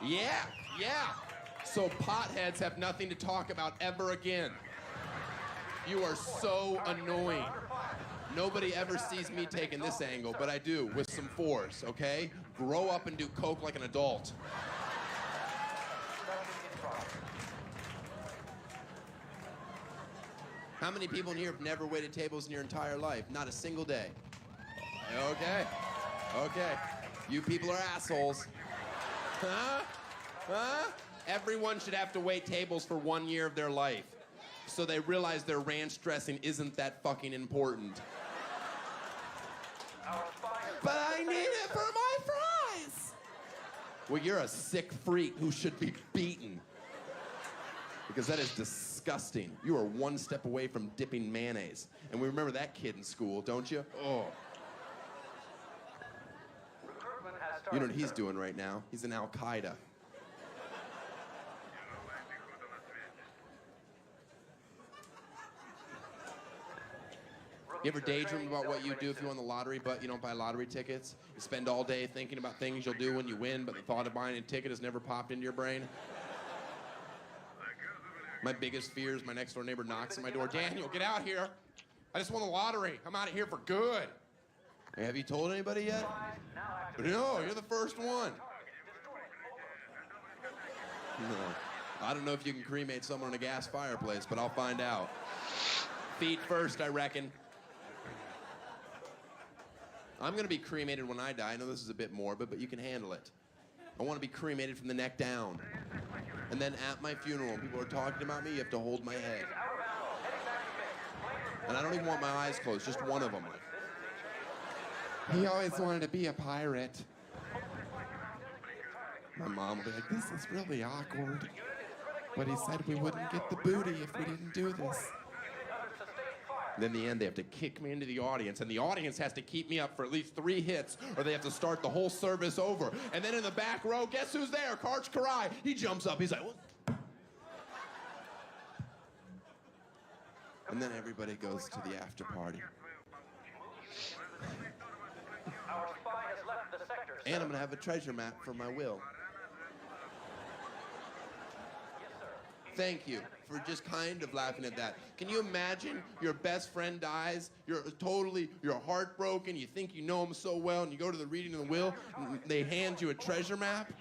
Yeah. So potheads have nothing to talk about ever again. You are so annoying. Nobody ever sees me taking this angle, but I do, with some force, okay? Grow up and do coke like an adult. How many people in here have never waited tables in your entire life? Not a single day. Okay. You people are assholes. Huh? Everyone should have to wait tables for 1 year of their life, so they realize their ranch dressing isn't that fucking important. But I need it for my fries! Well, you're a sick freak who should be beaten. Because that is disgusting. You are one step away from dipping mayonnaise. And we remember that kid in school, don't you? Oh. You know what he's doing right now? He's in Al-Qaeda. You ever daydream about what you do if you won the lottery, but you don't buy lottery tickets? You spend all day thinking about things you'll do when you win, but the thought of buying a ticket has never popped into your brain? My biggest fear is my next door neighbor knocks on my door. Daniel, get out here. I just won the lottery. I'm out of here for good. Hey, have you told anybody yet? No, you're the first one. No. I don't know if you can cremate someone in a gas fireplace, but I'll find out. Feet first, I reckon. I'm going to be cremated when I die. I know this is a bit morbid, but you can handle it. I want to be cremated from the neck down. And then at my funeral, when people are talking about me, you have to hold my head. And I don't even want my eyes closed, just one of them. He always wanted to be a pirate. My mom will be like, this is really awkward. But he said we wouldn't get the booty if we didn't do this. And then in the end, they have to kick me into the audience, and the audience has to keep me up for at least 3 hits, or they have to start the whole service over. And then in the back row, guess who's there? Karch Karai. He jumps up. He's like, what? And then everybody goes to the after party. And I'm going to have a treasure map for my will. Thank you for just kind of laughing at that. Can you imagine your best friend dies, you're heartbroken, you think you know him so well, and you go to the reading of the will, and they hand you a treasure map?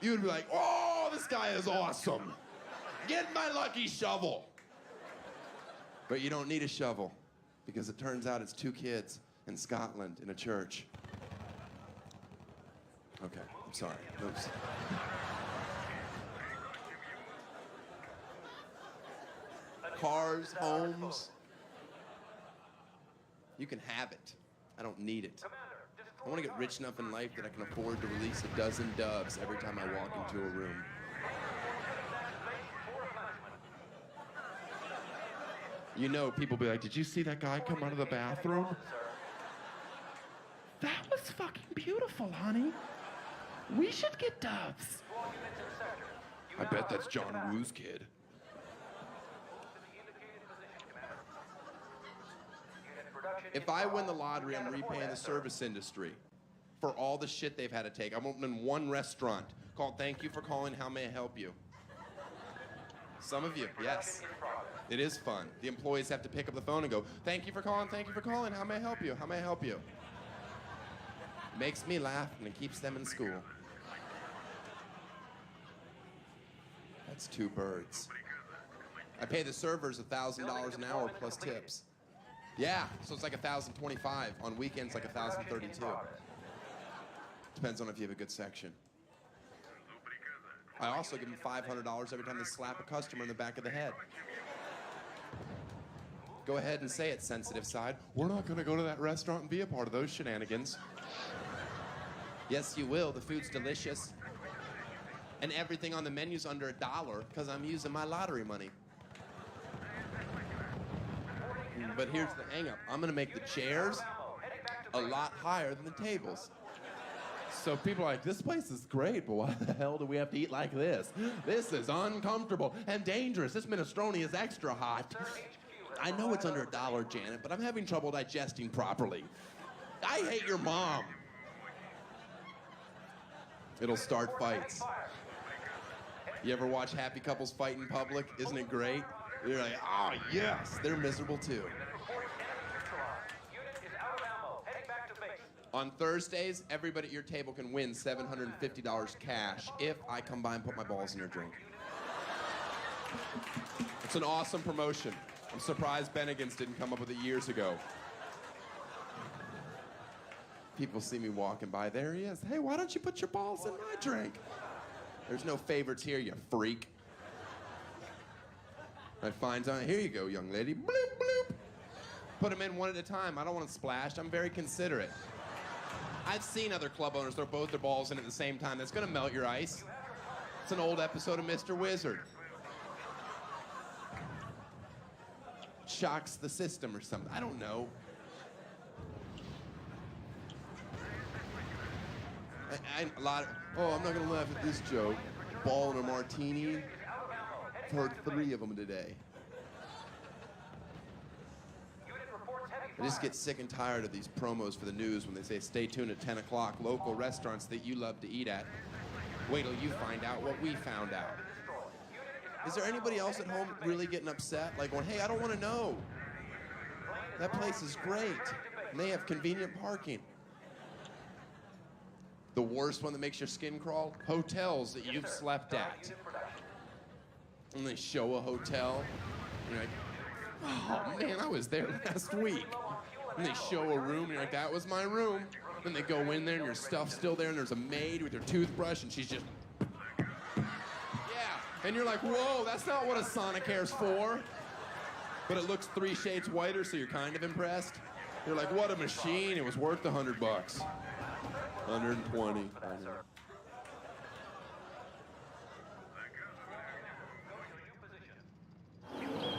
You would be like, oh, this guy is awesome. Get my lucky shovel. But you don't need a shovel, because it turns out it's 2 kids in Scotland in a church. Okay, I'm sorry. Oops. Cars, homes. You can have it. I don't need it. I want to get rich enough in life that I can afford to release a dozen doves every time I walk into a room. You know, people be like, did you see that guy come out of the bathroom? That was fucking beautiful, honey. We should get doves. I bet that's John Woo's kid. If I win the lottery, I'm repaying the service industry for all the shit they've had to take. I'm opening 1 restaurant called Thank You for Calling, How May I Help You? Some of you, yes. It is fun. The employees have to pick up the phone and go, thank you for calling, how may I help you? How may I help you? It makes me laugh and it keeps them in school. That's 2 birds. I pay the servers $1,000 an hour plus tips. Yeah, so it's like $1,025. On weekends, like $1,032. Depends on if you have a good section. I also give them $500 every time they slap a customer in the back of the head. Go ahead and say it, sensitive side. We're not gonna go to that restaurant and be a part of those shenanigans. Yes, you will. The food's delicious. And everything on the menu's under $1 because I'm using my lottery money. But here's the hang-up. I'm gonna make the chairs a lot higher than the tables. So people are like, this place is great, but why the hell do we have to eat like this? This is uncomfortable and dangerous. This minestrone is extra hot. I know it's under $1, Janet, but I'm having trouble digesting properly. I hate your mom. It'll start fights. You ever watch happy couples fight in public? Isn't it great? You're like, oh yes, they're miserable too. On Thursdays, everybody at your table can win $750 cash if I come by and put my balls in your drink. It's an awesome promotion. I'm surprised Bennigan's didn't come up with it years ago. People see me walking by. There he is. Hey, why don't you put your balls in my drink? There's no favorites here, you freak. I find out, here you go, young lady. Bloop, bloop. Put them in one at a time. I don't want to splash. I'm very considerate. I've seen other club owners throw both their balls in at the same time. That's gonna melt your ice. It's an old episode of Mr. Wizard. Shocks the system or something. I don't know. I'm not gonna laugh at this joke. Ball in a martini. I've heard 3 of them today. I just get sick and tired of these promos for the news when they say, stay tuned at 10 o'clock, local restaurants that you love to eat at. Wait till you find out what we found out. Is there anybody else at home really getting upset? Like going, hey, I don't want to know. That place is great. And they have convenient parking. The worst one that makes your skin crawl? Hotels that you've slept at. And they show a hotel. And you're like, oh man, I was there last week. And they show a room, and you're like, that was my room. Then they go in there, and your stuff's still there, and there's a maid with her toothbrush, and she's just... Yeah. And you're like, whoa, that's not what a Sonicare's for. But it looks 3 shades whiter, so you're kind of impressed. You're like, what a machine. It was worth $100. 120.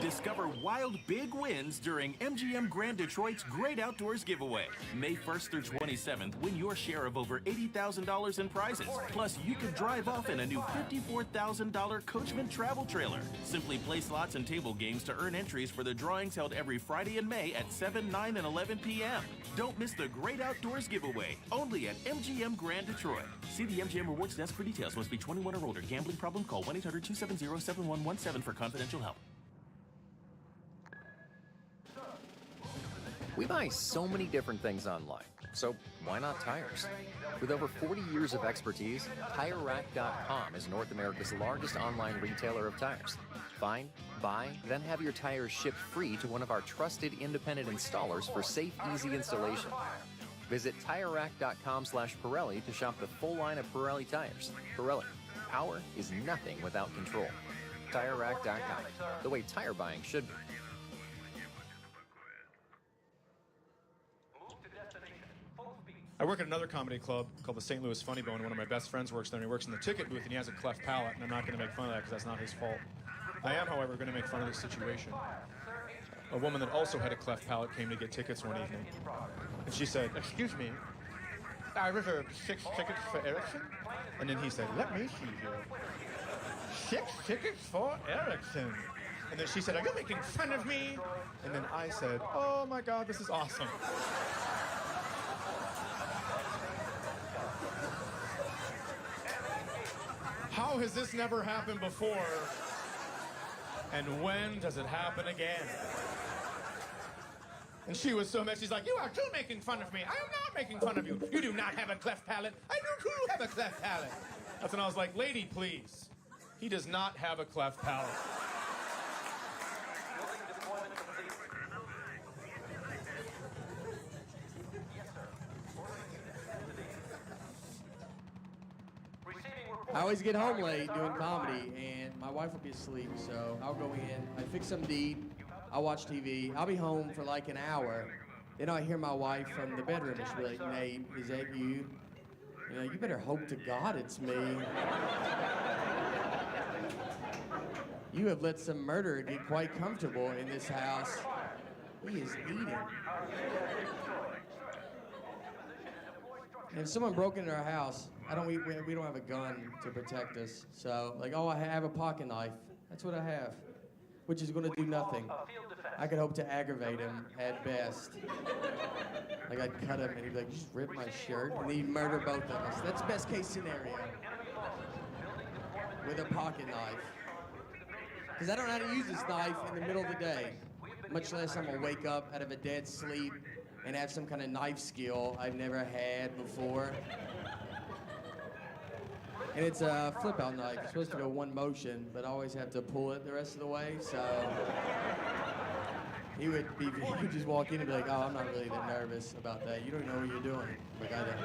Discover wild big wins during MGM Grand Detroit's Great Outdoors Giveaway. May 1st through 27th, win your share of over $80,000 in prizes. Plus, you could drive off in a new $54,000 Coachman travel trailer. Simply play slots and table games to earn entries for the drawings held every Friday in May at 7, 9, and 11 p.m. Don't miss the Great Outdoors Giveaway, only at MGM Grand Detroit. See the MGM Rewards desk for details. Must be 21 or older. Gambling problem? Call 1-800-270-7117 for confidential help. We buy so many different things online, so why not tires? With over 40 years of expertise, TireRack.com is North America's largest online retailer of tires. Find, buy, then have your tires shipped free to one of our trusted independent installers for safe, easy installation. Visit TireRack.com/Pirelli to shop the full line of Pirelli tires. Pirelli, power is nothing without control. TireRack.com, the way tire buying should be. I work at another comedy club called the St. Louis Funny Bone. One of my best friends works there, and he works in the ticket booth, and he has a cleft palate, and I'm not going to make fun of that because that's not his fault. I am, however, going to make fun of this situation. A woman that also had a cleft palate came to get tickets one evening, and she said, excuse me, I reserved 6 tickets for Erickson? And then he said, let me see here. 6 tickets for Erickson. And then she said, are you making fun of me? And then I said, oh my God, this is awesome. How has this never happened before? And when does it happen again? And she was so mad, she's like, you are too making fun of me. I am not making fun of you. You do not have a cleft palate. I do too have a cleft palate. That's when I was like, lady, please. He does not have a cleft palate. I always get home late doing comedy, and my wife will be asleep, so I'll go in, I fix something to eat, I watch TV. I'll be home for like an hour. Then I hear my wife from the bedroom, and she'll be like, Nate, is that you? You know, you better hope to God it's me. You have let some murderer get quite comfortable in this house. He is eating. And if someone broke into our house, we don't have a gun to protect us. So, like, oh, I have a pocket knife. That's what I have, which is going to do nothing. I could hope to aggravate him at best. Like, I'd cut him and he'd be like, just rip my shirt, and he'd murder both of us. That's best case scenario. With a pocket knife. Because I don't know how to use this knife in the middle of the day, much less I'm gonna wake up out of a dead sleep and have some kind of knife skill I've never had before. And it's a flip-out knife. It's supposed to go one motion, but I always have to pull it the rest of the way, so he would just walk in and be like, oh, I'm not really that nervous about that. You don't know what you're doing. Like, I don't.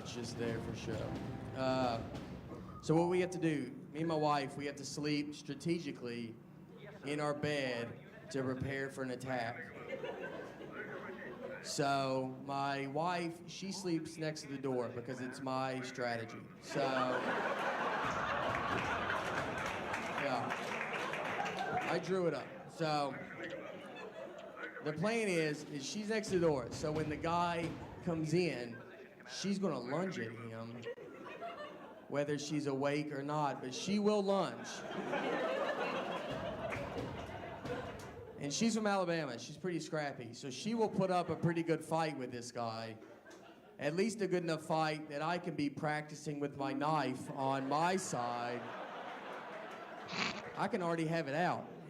It's just there for show. So what we have to do, me and my wife, we have to sleep strategically in our bed to prepare for an attack. So my wife, she sleeps next to the door because it's my strategy. So, yeah, I drew it up. So the plan is she's next to the door. So when the guy comes in, she's gonna lunge at him, whether she's awake or not, but she will lunge. And she's from Alabama. She's pretty scrappy. So she will put up a pretty good fight with this guy. At least a good enough fight that I can be practicing with my knife on my side. I can already have it out.